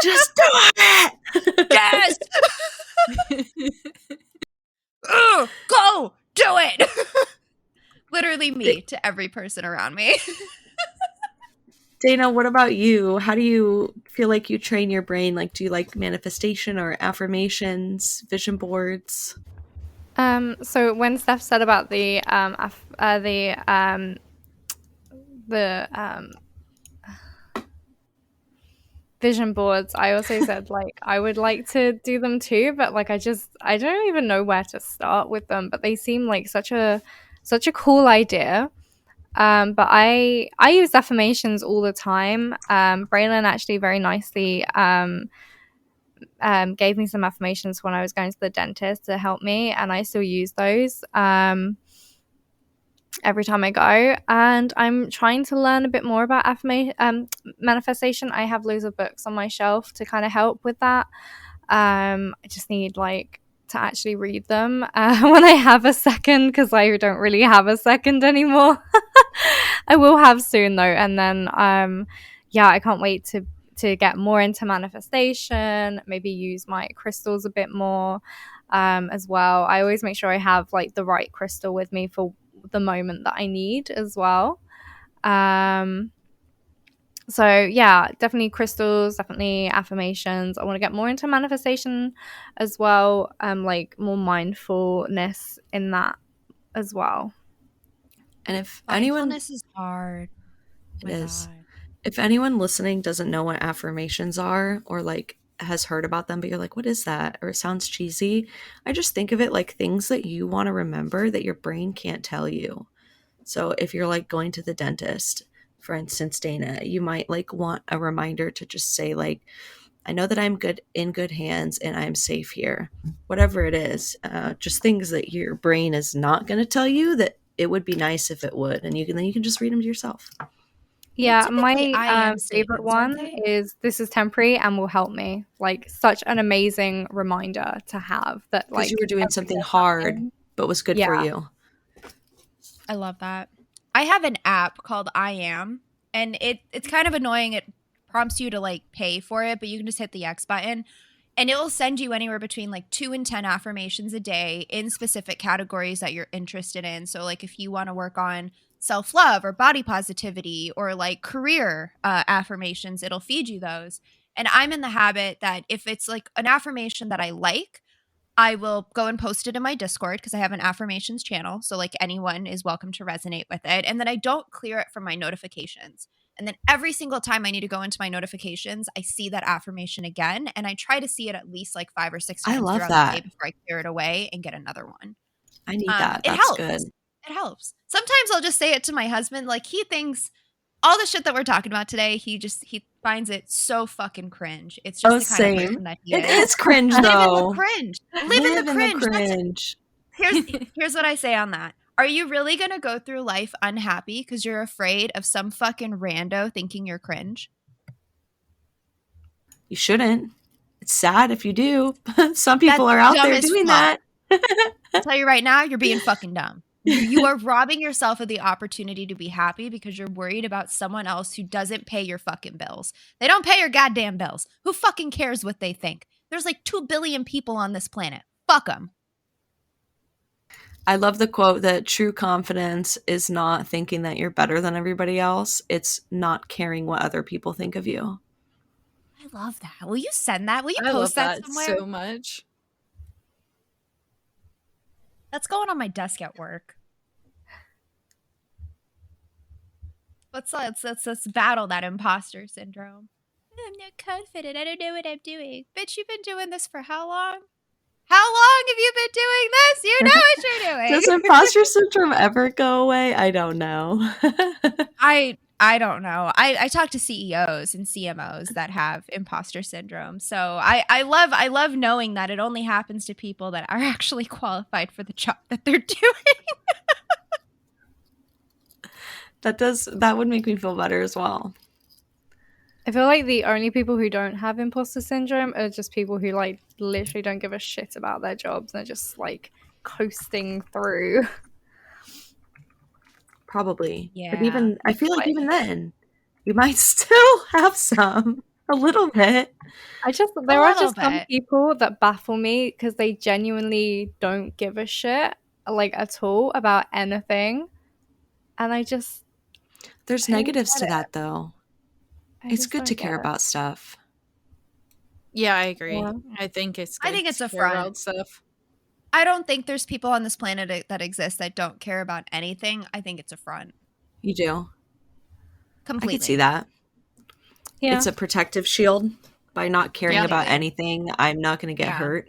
Just do it. Yes. Go do it. Literally me to every person around me. Dana, what about you? How do you feel like you train your brain? Like, do you like manifestation or affirmations, vision boards? So when Steph said about the vision boards, I also said like I would like to do them too, but like I don't even know where to start with them. But they seem like such a cool idea. But I use affirmations all the time. Braylon actually very nicely gave me some affirmations when I was going to the dentist to help me, and I still use those every time I go. And I'm trying to learn a bit more about manifestation. I have loads of books on my shelf to kind of help with that. I just need like to actually read them when I have a second, because I don't really have a second anymore. I will have soon though, and then yeah, I can't wait to get more into manifestation, maybe use my crystals a bit more as well. I always make sure I have like the right crystal with me for the moment that I need as well. So yeah, definitely crystals, definitely affirmations. I want to get more into manifestation as well, like more mindfulness in that as well. And if anyone, Mindfulness is hard. it is. If anyone listening doesn't know what affirmations are, or like has heard about them, but you're like, what is that? Or it sounds cheesy. I just think of it like things that you want to remember that your brain can't tell you. So if you're like going to the dentist, for instance, Dana, you might like want a reminder to just say like, I know that I'm in good hands and I'm safe here. Whatever it is, just things that your brain is not going to tell you that it would be nice if it would, and then you can just read them to yourself. Yeah, Typically, my favorite one is "This is temporary and will help me." Like such an amazing reminder to have that, Because like you were doing something hard, but was good for you. I love that. I have an app called I Am, and it's kind of annoying. It prompts you to like pay for it, but you can just hit the X button, and it will send you anywhere between like 2 and 10 affirmations a day in specific categories that you're interested in. So like if you want to work on self-love or body positivity or like career affirmations, it'll feed you those. And I'm in the habit that if it's like an affirmation that I like, I will go and post it in my Discord because I have an affirmations channel. So like anyone is welcome to resonate with it. And then I don't clear it from my notifications. And then every single time I need to go into my notifications, I see that affirmation again. And I try to see it at least like 5 or 6 times throughout the day before I clear it away and get another one. I need that. That's helps. good. It helps. Sometimes I'll just say it to my husband. Like he thinks all the shit that we're talking about today, he finds it so fucking cringe. It's just the kind of person that he is. It is cringe though. Live in the cringe. Here's what I say on that. Are you really going to go through life unhappy because you're afraid of some fucking rando thinking you're cringe? You shouldn't. It's sad if you do. Some people are out there doing that. I'll tell you right now, you're being fucking dumb. You are robbing yourself of the opportunity to be happy because you're worried about someone else who doesn't pay your fucking bills. They don't pay your goddamn bills. Who fucking cares what they think? There's like 2 billion people on this planet. Fuck them. I love the quote that true confidence is not thinking that you're better than everybody else. It's not caring what other people think of you. I love that. Will you send that? Will you post that somewhere? So much. That's going on my desk at work. Let's battle that imposter syndrome. I'm not confident. I don't know what I'm doing. Bitch, you've been doing this for how long? How long have you been doing this? You know what you're doing. Does imposter syndrome ever go away? I don't know. I don't know. I talk to CEOs and CMOs that have imposter syndrome. So I love knowing that it only happens to people that are actually qualified for the job that they're doing. That would make me feel better as well. I feel like the only people who don't have imposter syndrome are just people who like literally don't give a shit about their jobs and are just like coasting through. Probably. Yeah. But even I feel like even then, you might still have a little bit. There are just some people that baffle me because they genuinely don't give a shit like at all about anything. And there's negatives to that though. It's good to care about stuff. Yeah, I agree. Yeah. I think it's a front. Stuff. I don't think there's people on this planet that exist that don't care about anything. I think it's a front. You do? Completely. I can see that. Yeah. It's a protective shield. By not caring about anything, I'm not going to get hurt.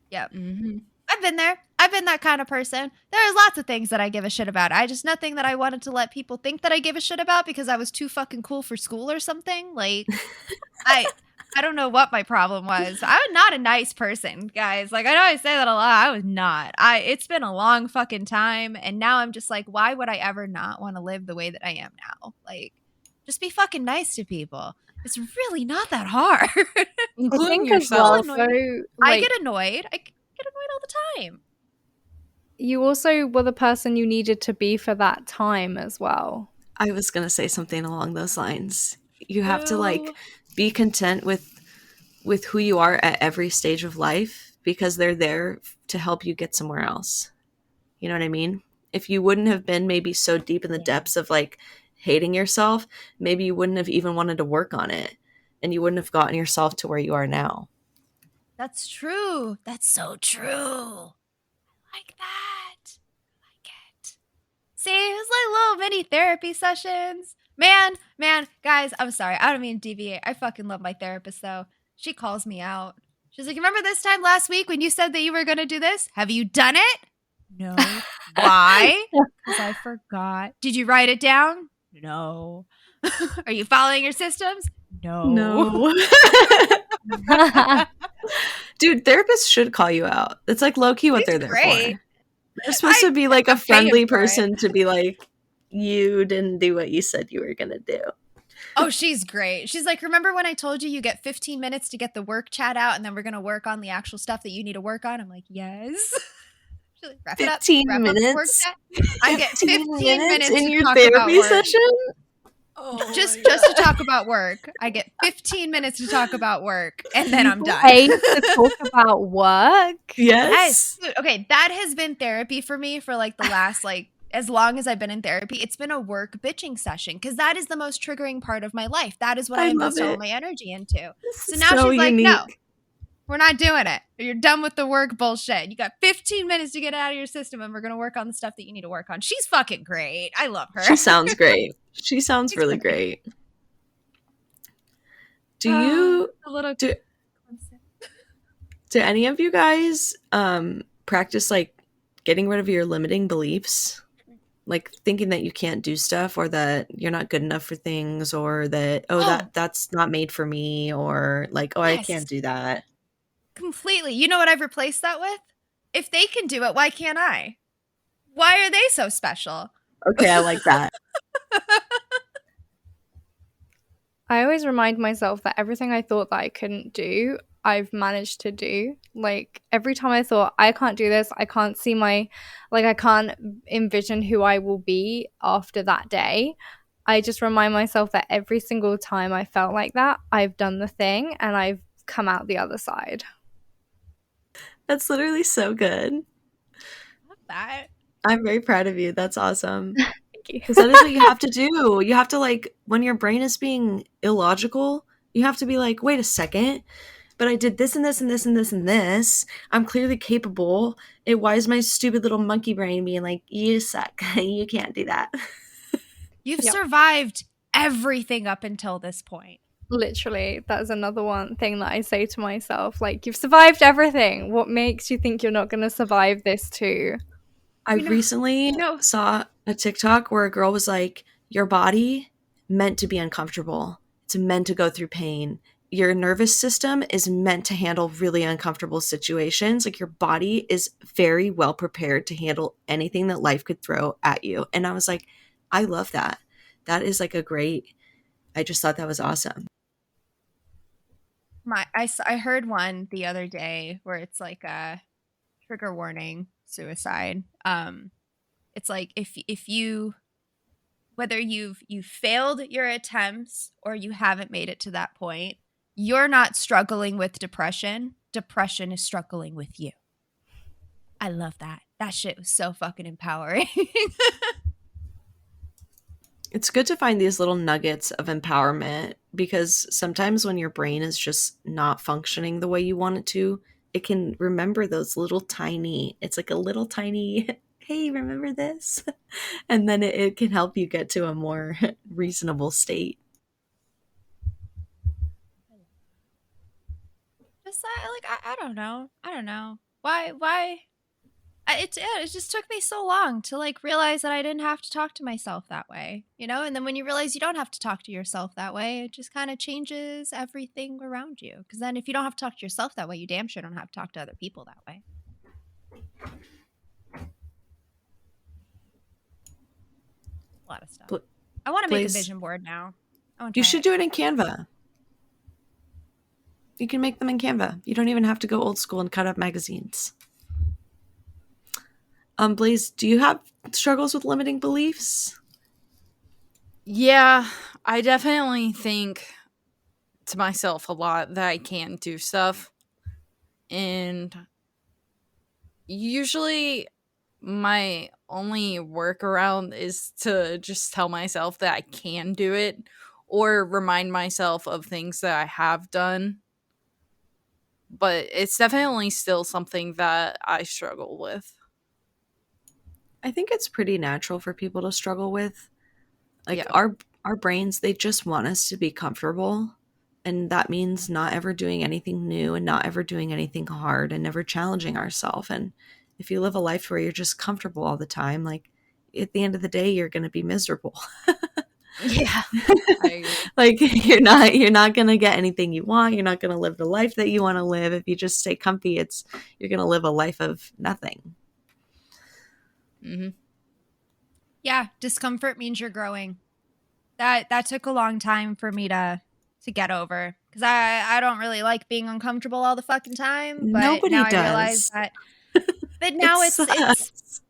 Yep. Mm-hmm. I've been there. I've been that kind of person. There's lots of things that I give a shit about. Nothing that I wanted to let people think that I give a shit about because I was too fucking cool for school or something. Like, I don't know what my problem was. I'm not a nice person, guys. Like, I know I say that a lot. I was not. It's been a long fucking time, and now I'm just like, why would I ever not want to live the way that I am now? Like, just be fucking nice to people. It's really not that hard. I Including think as well, yourself. though, I like, get annoyed. I get annoyed all the time. you also were the person you needed to be for that time as well. I was going to say something along those lines. You have to Ew. like be content with who you are at every stage of life because they're there to help you get somewhere else. You know what I mean? If you wouldn't have been maybe so deep in the depths of like hating yourself, maybe you wouldn't have even wanted to work on it and you wouldn't have gotten yourself to where you are now. That's true. That's so true. I like that. I like it. See, it's like little mini therapy sessions. Man, guys, I'm sorry. I don't mean to deviate. I fucking love my therapist, though. She calls me out. She's like, remember this time last week when you said that you were going to do this? Have you done it? No. Why? Because I forgot. Did you write it down? No. Are you following your systems? No. Dude, therapists should call you out. It's like low-key what She's they're there great. for. They're supposed to be like a I'm paying friendly for it. person to be like, you didn't do what you said you were going to do. Oh, she's great. She's like, remember when I told you get 15 minutes to get the work chat out and then we're going to work on the actual stuff that you need to work on? I'm like, yes. She's like, wrap it up. 15 Wrap up the work minutes? chat. I get 15 minutes in to your talk about therapy work. session? Oh Just my to God. talk about work. I get 15 minutes to talk about work and then I'm done. Paid to talk about work. Yes. Dude, okay, that has been therapy for me for like the last as long as I've been in therapy. It's been a work bitching session because that is the most triggering part of my life. That is what I invest love all it. my energy into. This So is now so she's like, unique. no, we're not doing it. You're done with the work bullshit. You got 15 minutes to get it out of your system and we're going to work on the stuff that you need to work on. She's fucking great. I love her. She sounds great. She sounds She's really great. great. Do you A little do any of you guys practice like getting rid of your limiting beliefs? Like thinking that you can't do stuff or that you're not good enough for things or that that's not made for me or like I Yes. can't do that. Completely. You know what I've replaced that with? If they can do it, why can't I? Why are they so special? Okay, I like that. I always remind myself that everything I thought that I couldn't do, I've managed to do. Like every time I thought I can't do this, I can't see I can't envision who I will be after that day. I just remind myself that every single time I felt like that, I've done the thing and I've come out the other side. That's literally so good. Love that. I'm very proud of you. That's awesome. Thank you. Because that is what you have to do. You have to like, when your brain is being illogical, you have to be like, wait a second, but I did this and this and this and this and this. I'm clearly capable. Why is my stupid little monkey brain being like, you suck. You can't do that. You've Yep. survived everything up until this point. Literally, that is another one thing that I say to myself. Like, you've survived everything. What makes you think you're not going to survive this too? I recently saw a TikTok where a girl was like, your body meant to be uncomfortable. It's meant to go through pain. Your nervous system is meant to handle really uncomfortable situations. Like your body is very well prepared to handle anything that life could throw at you. And I was like, I love that. That is like I just thought that was awesome. I heard one the other day where it's like a trigger warning suicide. It's like if you, whether you've failed your attempts or you haven't made it to that point, you're not struggling with depression. Depression is struggling with you. I love that. That shit was so fucking empowering. It's good to find these little nuggets of empowerment because sometimes when your brain is just not functioning the way you want it to, it can remember those little tiny, it's like a little tiny, hey, remember this? And then it can help you get to a more reasonable state. Just like I don't know. Why it just took me so long to like realize that I didn't have to talk to myself that way, you know? And then when you realize you don't have to talk to yourself that way, it just kind of changes everything around you. Because then if you don't have to talk to yourself that way, you damn sure don't have to talk to other people that way. A lot of stuff. I want to make a vision board now. You should do it in Canva. You can make them in Canva. You don't even have to go old school and cut up magazines. Blaze, do you have struggles with limiting beliefs? Yeah, I definitely think to myself a lot that I can do stuff. And usually my only workaround is to just tell myself that I can do it or remind myself of things that I have done. But it's definitely still something that I struggle with. I think it's pretty natural for people to struggle with. Like our brains, they just want us to be comfortable. And that means not ever doing anything new and not ever doing anything hard and never challenging ourselves. And if you live a life where you're just comfortable all the time, like at the end of the day, you're going to be miserable. Yeah. Like you're not going to get anything you want. You're not going to live the life that you want to live. If you just stay comfy, you're going to live a life of nothing. Mm-hmm. Yeah, discomfort means you're growing. That took a long time for me to get over because I don't really like being uncomfortable all the fucking time. But nobody now does. I realize that. But now it does.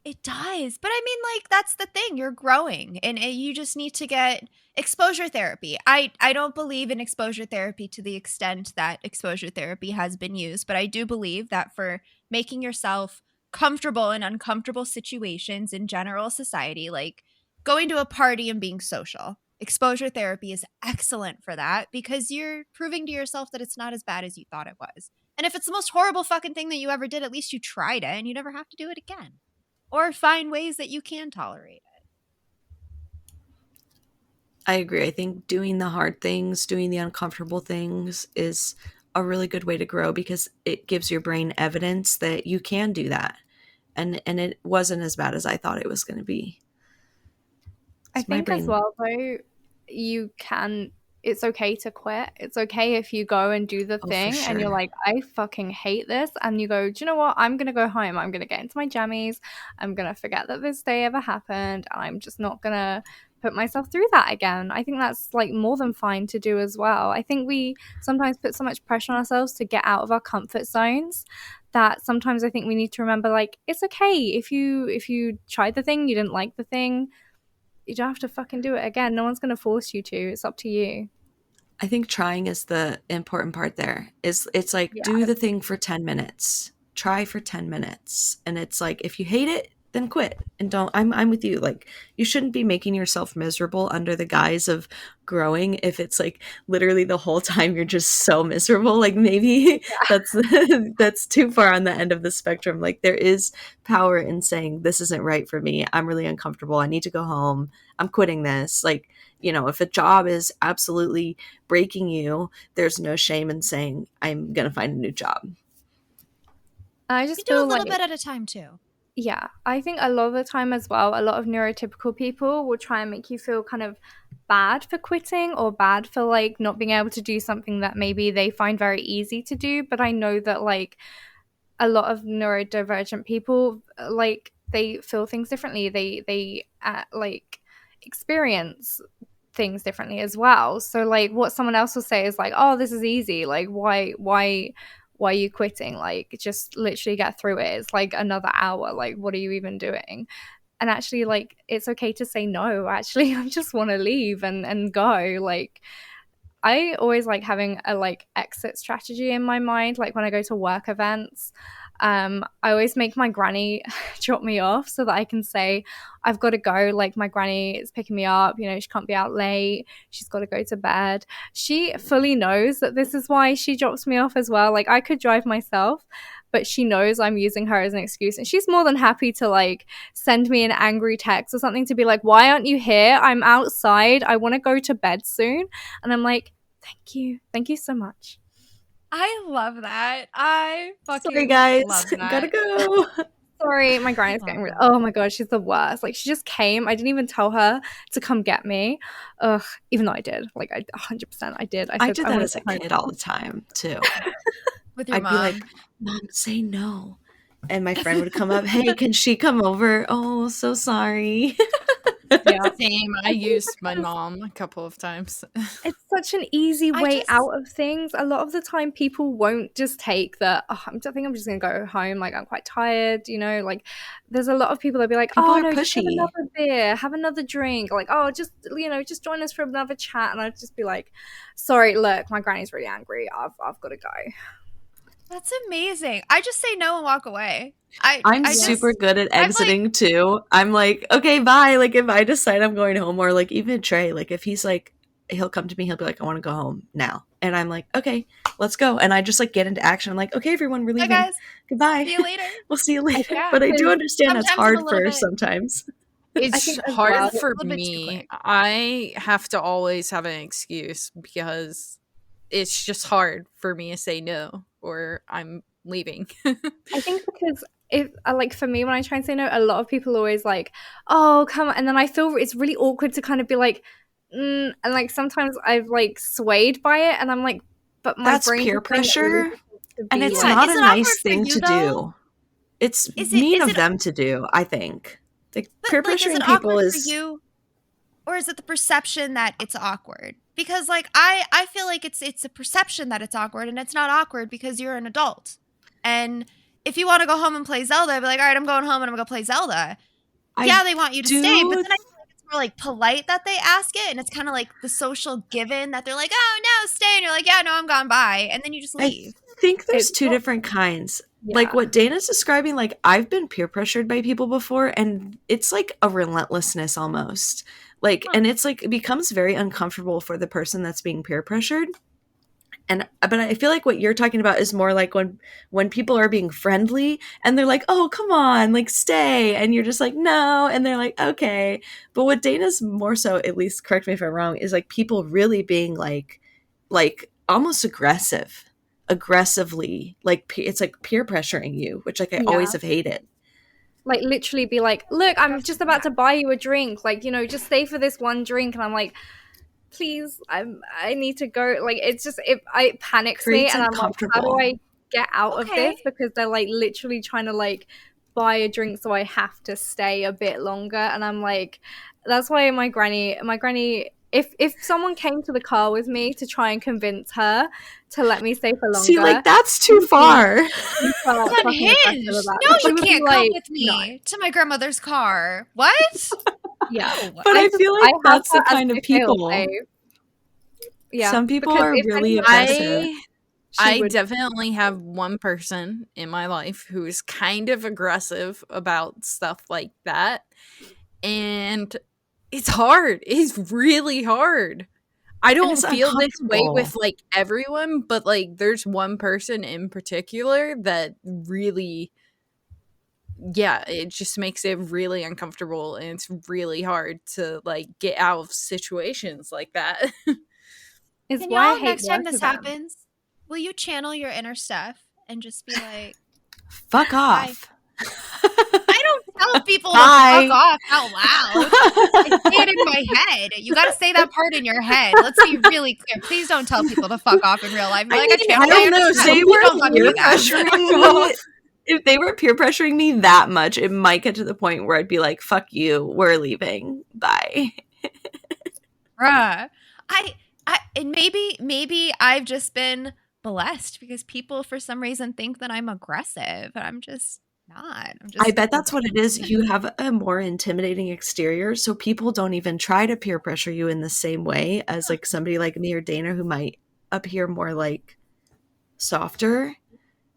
But I mean, like that's the thing. You're growing, and you just need to get exposure therapy. I don't believe in exposure therapy to the extent that exposure therapy has been used, but I do believe that for making yourself comfortable in uncomfortable situations in general society, like going to a party and being social. Exposure therapy is excellent for that because you're proving to yourself that it's not as bad as you thought it was. And if it's the most horrible fucking thing that you ever did, at least you tried it and you never have to do it again. Or find ways that you can tolerate it. I agree. I think doing the hard things, doing the uncomfortable things is a really good way to grow because it gives your brain evidence that you can do that. And it wasn't as bad as I thought it was going to be. I think as well, though, it's okay to quit. It's okay if you go and do the thing and you're like, I fucking hate this. And you go, do you know what? I'm going to go home. I'm going to get into my jammies. I'm going to forget that this day ever happened. And I'm just not going to put myself through that again. I think that's like more than fine to do as well. I think we sometimes put so much pressure on ourselves to get out of our comfort zones that sometimes I think we need to remember, like, it's okay if you tried the thing, you didn't like the thing, you don't have to fucking do it again. No one's going to force you to. It's up to you. I think trying is the important part there. It's like, do the thing for 10 minutes. Try for 10 minutes. And it's like, if you hate it, then quit. And I'm with you. Like, you shouldn't be making yourself miserable under the guise of growing if it's like literally the whole time you're just so miserable. Like maybe that's too far on the end of the spectrum. Like there is power in saying this isn't right for me. I'm really uncomfortable. I need to go home. I'm quitting this. Like, you know, if a job is absolutely breaking you, there's no shame in saying I'm going to find a new job. I just do a little bit at a time too. Yeah, I think a lot of the time as well, a lot of neurotypical people will try and make you feel kind of bad for quitting or bad for like not being able to do something that maybe they find very easy to do. But I know that like a lot of neurodivergent people, like they feel things differently. They like experience things differently as well. So like what someone else will say is like, oh, this is easy. Like why are you quitting? Like just literally get through it. It's like another hour. Like what are you even doing? And actually, like, it's okay to say no. Actually, I just want to leave and go. Like, I always like having a like exit strategy in my mind. Like when I go to work events, I always make my granny drop me off so that I can say I've got to go. Like my granny is picking me up. You know, she can't be out late. She's got to go to bed. She fully knows that this is why she drops me off as well. Like I could drive myself, but she knows I'm using her as an excuse. And she's more than happy to like send me an angry text or something to be like, why aren't you here? I'm outside. I want to go to bed soon. And I'm like, thank you so much. I love that. I fucking Sorry, guys. love that. Gotta go. Sorry, my granny's Love getting rid. that. Oh my god, she's the worst. Like she just came. I didn't even tell her to come get me. Ugh, even though I did. Like I 100% I did. I said did I that wanted as a to come kid all the time too. With your I'd mom. be like, Mom, say no. And my friend would come up, hey, can she come over? Oh, so sorry. Yeah. Same. I used my mom a couple of times. It's such an easy I way just- out of things. A lot of the time, people won't just take the, oh, I think I'm just going to go home. Like, I'm quite tired, you know? Like, there's a lot of people that be like, People oh, are no, just have pushy. another beer, have another drink. Like, oh, just, you know, just join us for another chat. And I'd just be like, sorry, look, my granny's really angry. I've got to go. That's amazing. I just say no and walk away. I'm I just- super good at I'm like- exiting too. I'm like, okay, bye. Like if I decide I'm going home, or like even Trey, like if he's like, he'll come to me, he'll be like, I want to go home now. And I'm like, okay, let's go. And I just like get into action. I'm like, okay, everyone, we're Bye, leaving. guys. Goodbye. See you later. We'll see you later. Yeah, but I do because understand that's sometimes I'm hard a little for bit- sometimes. It's think as hard well, for a little bit too me. quick. I have to always have an excuse because it's just hard for me to say no or I'm leaving. I think because if like for me when I try and say no, a lot of people are always like, oh come on, and then I feel it's really awkward to kind of be like and like sometimes I've like swayed by it and I'm like, but my That's brain peer pressure, and it's Yeah, not is a it nice awkward for thing you, to though? do. It's Is it- mean is of it- them to do, I think. Like But, peer like, is pressuring it people awkward is for you, or is it the perception that it's awkward? Because like I feel like it's a perception that it's awkward, and it's not awkward because you're an adult. And if you want to go home and play Zelda, I'd be like, all right, I'm going home and I'm gonna go play Zelda. I They want you to do stay, but then I feel like it's more like polite that they ask it, and it's kind of like the social given that they're like, oh no, stay, and you're like, yeah, no, I'm gone, bye, and then you just leave. think there's It's two not- different kinds. Yeah. Like what Dana's describing, like I've been peer pressured by people before, and it's like a relentlessness almost. Like, and it's like it becomes very uncomfortable for the person that's being peer pressured. But I feel like what you're talking about is more like when people are being friendly and they're like, oh, come on, like stay. And you're just like, no. And they're like, okay. But what Dana's more so, at least correct me if I'm wrong, is like people really being like almost aggressively, like it's like peer pressuring you, which like I always have hated. like literally be like, look, I'm just about to buy you a drink, like, you know, just stay for this one drink, and I'm like, please, I need to go. Like it's just it panics me, Creates and I'm like, how do uncomfortable. I get out of Okay. this? Because they're like literally trying to like buy a drink, so I have to stay a bit longer, and I'm like, that's why my granny, if someone came to the car with me to try and convince her to let me stay for longer, See, like that's too far. It's unhinged. No, you can't come with me to my grandmother's car. What? Yeah, But I feel like have that's the her as kind of my people. fail-safe. Yeah, Some people because are if really anyone- aggressive. I would- definitely have one person in my life who is kind of aggressive about stuff like that. And it's hard. It's really hard. I don't it's feel this way uncomfortable. with like everyone, but like there's one person in particular that really, yeah, it just makes it really uncomfortable, and it's really hard to like get out of situations like that. It's Can why I y'all, hate next time work this with them. happens, will you channel your inner Steph and just be like, Fuck off. I don't tell people Bye. to fuck off out loud. I say it in my head. You got to say that part in your head. Let's be really clear. Please don't tell people to fuck off in real life. Be like, I can't. I don't know. Steph. They Please were don't fucking peer do that. pressuring me. If they were peer pressuring me that much, it might get to the point where I'd be like, fuck you, we're leaving. Bye. Bruh. And maybe I've just been blessed because people for some reason think that I'm aggressive, but I'm just not. I bet that's what it is. You have a more intimidating exterior, so people don't even try to peer pressure you in the same way as like somebody like me or Dana who might appear more like softer.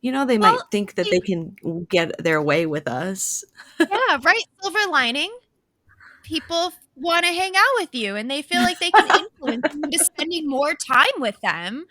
You know, they might Well, think that they can get their way with us. Yeah, right. Silver lining. People want to hang out with you and they feel like they can influence you into spending more time with them.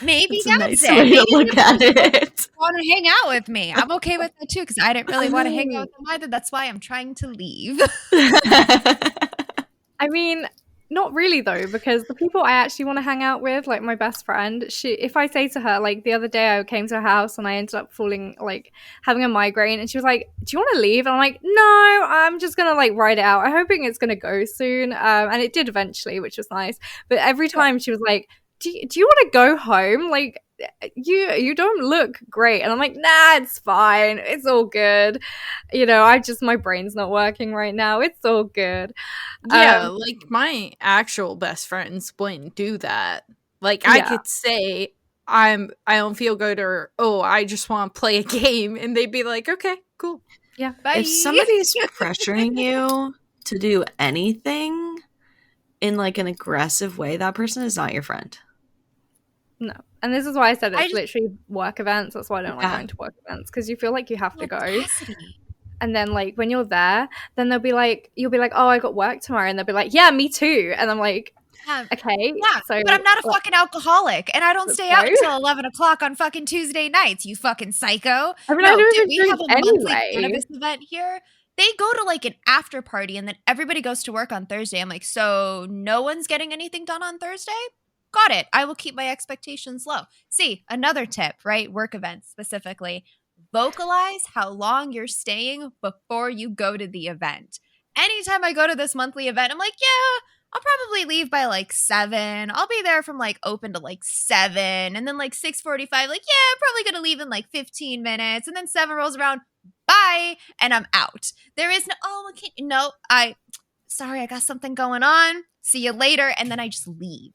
Maybe It's a that's nice it. way Maybe to look at it. want to hang out with me. I'm okay with that too because I didn't really want to hang out with them either. That's why I'm trying to leave. I mean, Not really though, because the people I actually want to hang out with, like my best friend, if I say to her, like the other day I came to her house and I ended up having a migraine, and she was like, "Do you want to leave?" And I'm like, "No, I'm just gonna like ride it out. I'm hoping it's gonna go soon." And it did eventually, which was nice. But every time she was like, "Do you want to go home? Like, you don't look great." And I'm like, "Nah, it's fine. It's all good. My brain's not working right now. It's all good." Yeah, like my actual best friends wouldn't do that. Like I could say I don't feel good, or I just want to play a game, and they'd be like, "Okay, cool." Yeah. Bye. If somebody's pressuring you to do anything in like an aggressive way, that person is not your friend. No. And this is why I said it's literally work events. That's why I don't like going to work events, because you feel like you have to go. And then like when you're there, then you'll be like, "Oh, I got work tomorrow," and they'll be like, "Yeah, me too." And I'm like, okay. Yeah, so, but I'm not a fucking alcoholic, and I don't stay out until 11 o'clock on fucking Tuesday nights, you fucking psycho. I mean, I don't even we have drink a monthly anyway. cannabis event here. They go to like an after party, and then everybody goes to work on Thursday. I'm like, so no one's getting anything done on Thursday? Got it. I will keep my expectations low. See, another tip, right? Work events specifically. Vocalize how long you're staying before you go to the event. Anytime I go to this monthly event, I'm like, yeah, I'll probably leave by like 7. I'll be there from like open to like 7. And then like 6:45, like, yeah, I'm probably going to leave in like 15 minutes. And then 7 rolls around, bye, and I'm out. There is sorry, I got something going on. See you later. And then I just leave.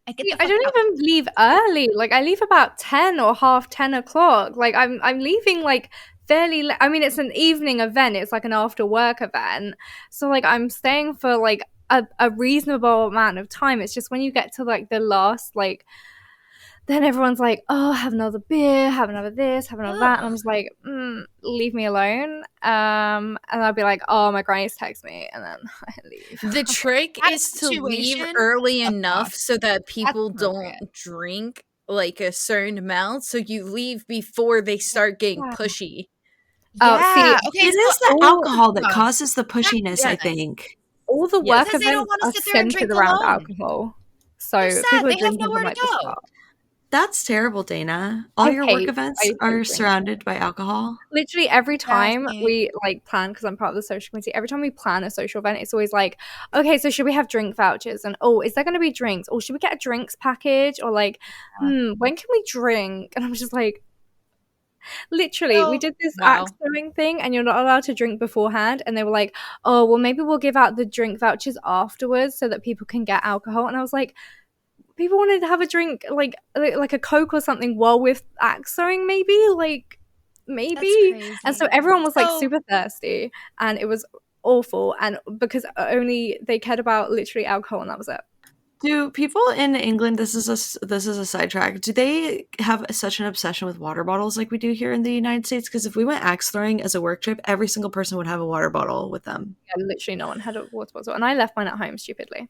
I don't even leave early. Like I leave about 10 or half 10 o'clock. Like I'm leaving like fairly I mean, it's an evening event. It's like an after work event. So like I'm staying for like a reasonable amount of time. It's just when you get to like the last, like, then everyone's like, "Oh, have another beer, have another this, have another that." And I'm just like, leave me alone. And I'll be like, "Oh, my granny's text me," and then I leave. The trick is to leave early enough so that people don't drink like a certain amount. So you leave before they start getting pushy. Yeah. Okay, it is the alcohol that causes the pushiness, I think. All the work events are centered around alcohol. So people they have nowhere to go. That's terrible, Dana. All your work events are surrounded by alcohol? Literally every time we like plan, because I'm part of the social committee, every time we plan a social event, it's always like, okay, so should we have drink vouchers? And is there going to be drinks? Or should we get a drinks package? Or like, when can we drink? And I'm just like, literally, we did this axe throwing thing, and you're not allowed to drink beforehand. And they were like, "Oh, well, maybe we'll give out the drink vouchers afterwards so that people can get alcohol." And I was like, people wanted to have a drink, like a Coke or something while we're axe throwing, maybe. And so everyone was like super thirsty, and it was awful. And because only they cared about literally alcohol, and that was it. Do people in England, this is a sidetrack, do they have such an obsession with water bottles like we do here in the United States? Because if we went axe throwing as a work trip, every single person would have a water bottle with them. Yeah, literally no one had a water bottle, and I left mine at home stupidly.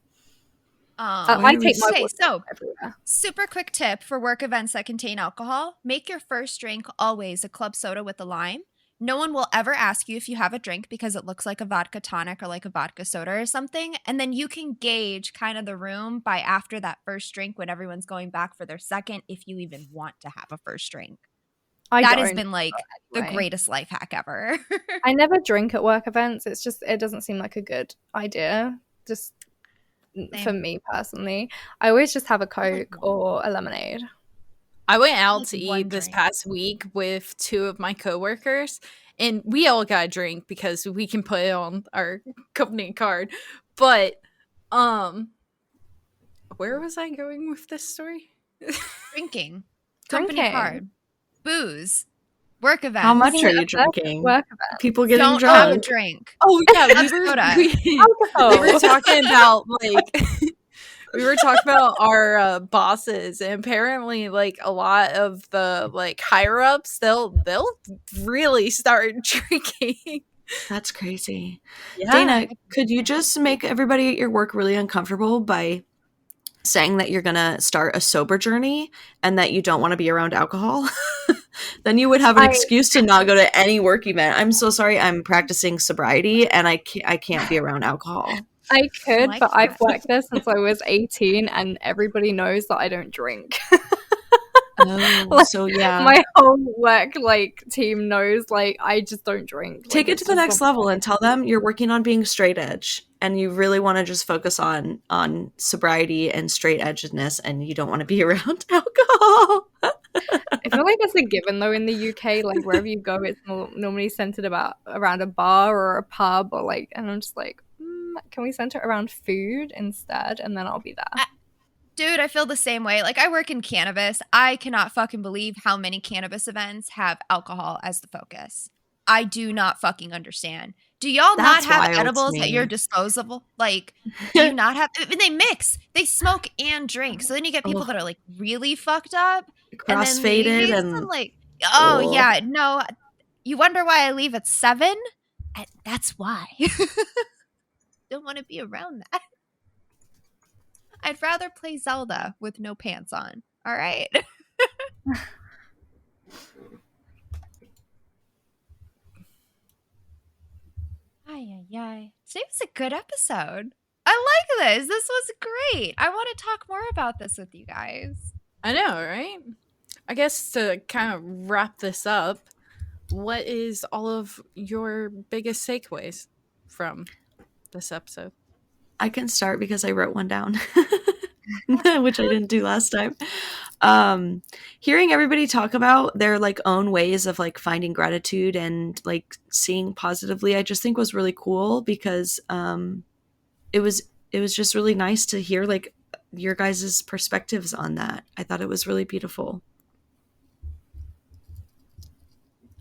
I take my water everywhere. Super quick tip for work events that contain alcohol: make your first drink always a club soda with a lime. No one will ever ask you if you have a drink because it looks like a vodka tonic or like a vodka soda or something. And then you can gauge kind of the room by after that first drink, when everyone's going back for their second, if you even want to have a first drink. That has been like the greatest life hack ever. I never drink at work events. It's just, it doesn't seem like a good idea. Just for me personally, I always just have a Coke or a lemonade. I went out to eat this past week with 2 of my coworkers, and we all got a drink because we can put it on our company card. But where was I going with this story? Drinking. Company card. Booze. Work events. How much are you drinking? Work events. People getting Don't drunk. have a drink. Oh yeah, we were talking about like we were talking about our bosses, and apparently like a lot of the like higher ups, they'll really start drinking. That's crazy. Yeah. Dana, could you just make everybody at your work really uncomfortable by saying that you're gonna start a sober journey and that you don't want to be around alcohol? Then you would have an excuse to not go to any work event. I'm so sorry. I'm practicing sobriety and I can't be around alcohol. I could, Like but I've that. worked there since I was 18, and everybody knows that I don't drink. Oh, Like, so yeah. my whole work team knows I just don't drink. Take it it's to the just next not- level and tell them you're working on being straight edge and you really want to just focus on sobriety and straight edgeness and you don't want to be around alcohol. I feel like that's a given though in the UK. Like wherever you go, it's normally centered around a bar or a pub or and I'm just like, can we center it around food instead? And then I'll be there. Dude, I feel the same way. Like, I work in cannabis. I cannot fucking believe how many cannabis events have alcohol as the focus. I do not fucking understand. Do y'all That's not have wild to edibles at your me. disposable? Like, do you not have? And they mix. They smoke and drink. So then you get people Ugh. that are like really fucked up, and then Crossfaded ladies and like, oh Ugh. yeah, no. You wonder why I leave at 7? That's why. Don't want to be around that. I'd rather play Zelda with no pants on. All right. Ay. Today was a good episode. I like this. This was great. I want to talk more about this with you guys. I know, right? I guess to kind of wrap this up, what is all of your biggest takeaways from this episode? I can start because I wrote one down, which I didn't do last time. Hearing everybody talk about their own ways of finding gratitude and seeing positively, I just think was really cool because it was just really nice to hear your guys' perspectives on that. I thought it was really beautiful.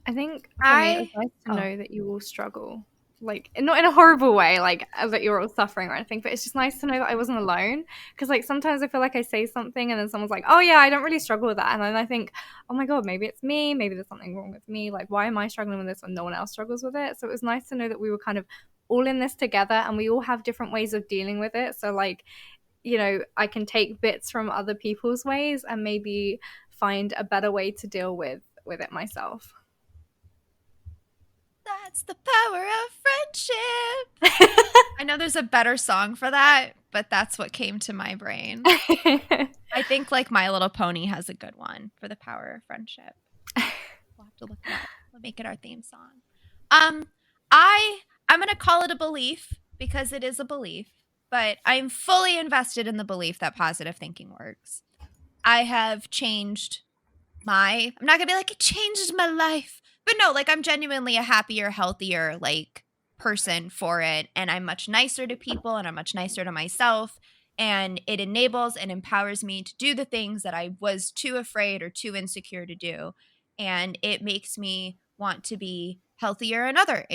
I think for me, it's nice to know that you all struggle. Not in a horrible way, that you're all suffering or anything, but it's just nice to know that I wasn't alone. Because sometimes I feel like I say something and then someone's like, oh yeah, I don't really struggle with that. And then I think, oh my God, maybe it's me. Maybe there's something wrong with me. Why am I struggling with this when no one else struggles with it? So it was nice to know that we were kind of all in this together and we all have different ways of dealing with it. So I can take bits from other people's ways and maybe find a better way to deal with it myself. That's the power of friendship. I know there's a better song for that, but that's what came to my brain. I think My Little Pony has a good one for the power of friendship. We'll have to look it up. We'll make it our theme song. I'm gonna call it a belief because it is a belief, but I'm fully invested in the belief that positive thinking works. I have changed I'm not gonna be like, it changed my life. But no, I'm genuinely a happier, healthier, person for it. And I'm much nicer to people and I'm much nicer to myself. And it enables and empowers me to do the things that I was too afraid or too insecure to do. And it makes me want to be healthier in other,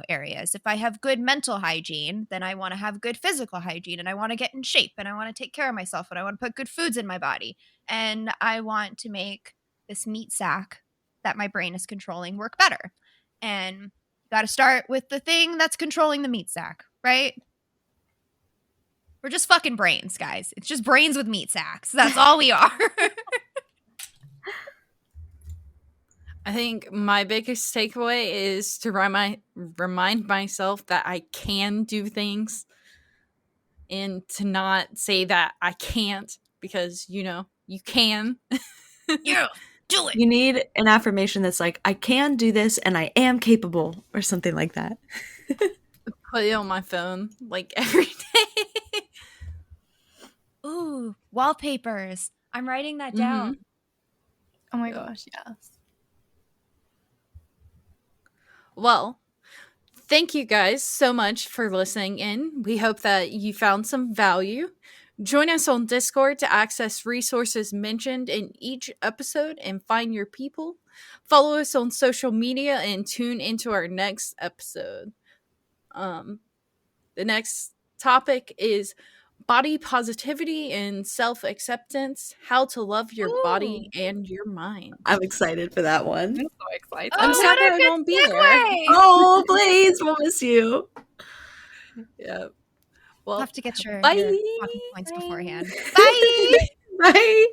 areas. If I have good mental hygiene, then I want to have good physical hygiene and I want to get in shape and I want to take care of myself and I want to put good foods in my body. And I want to make this meat sack that my brain is controlling work better. And got to start with the thing that's controlling the meat sack, right? We're just fucking brains, guys. It's just brains with meat sacks. That's all we are. I think my biggest takeaway is to remind myself that I can do things and to not say that I can't because, you can. Yeah. Do it. You need an affirmation that's I can do this and I am capable or something like that. Put it on my phone every day. Ooh, wallpapers. I'm writing that down. Oh my gosh, yes. Well, thank you guys so much for listening in. We hope that you found some value. Join us on Discord to access resources mentioned in each episode and find your people. Follow us on social media and tune into our next episode. The next topic is body positivity and self-acceptance, how to love your body and your mind. I'm excited for that one. I'm so excited. I'm sad that I won't be there. Oh, Blaze, we'll miss you. Yeah. Well, We'll have to get your bye. talking points beforehand. Bye. Bye.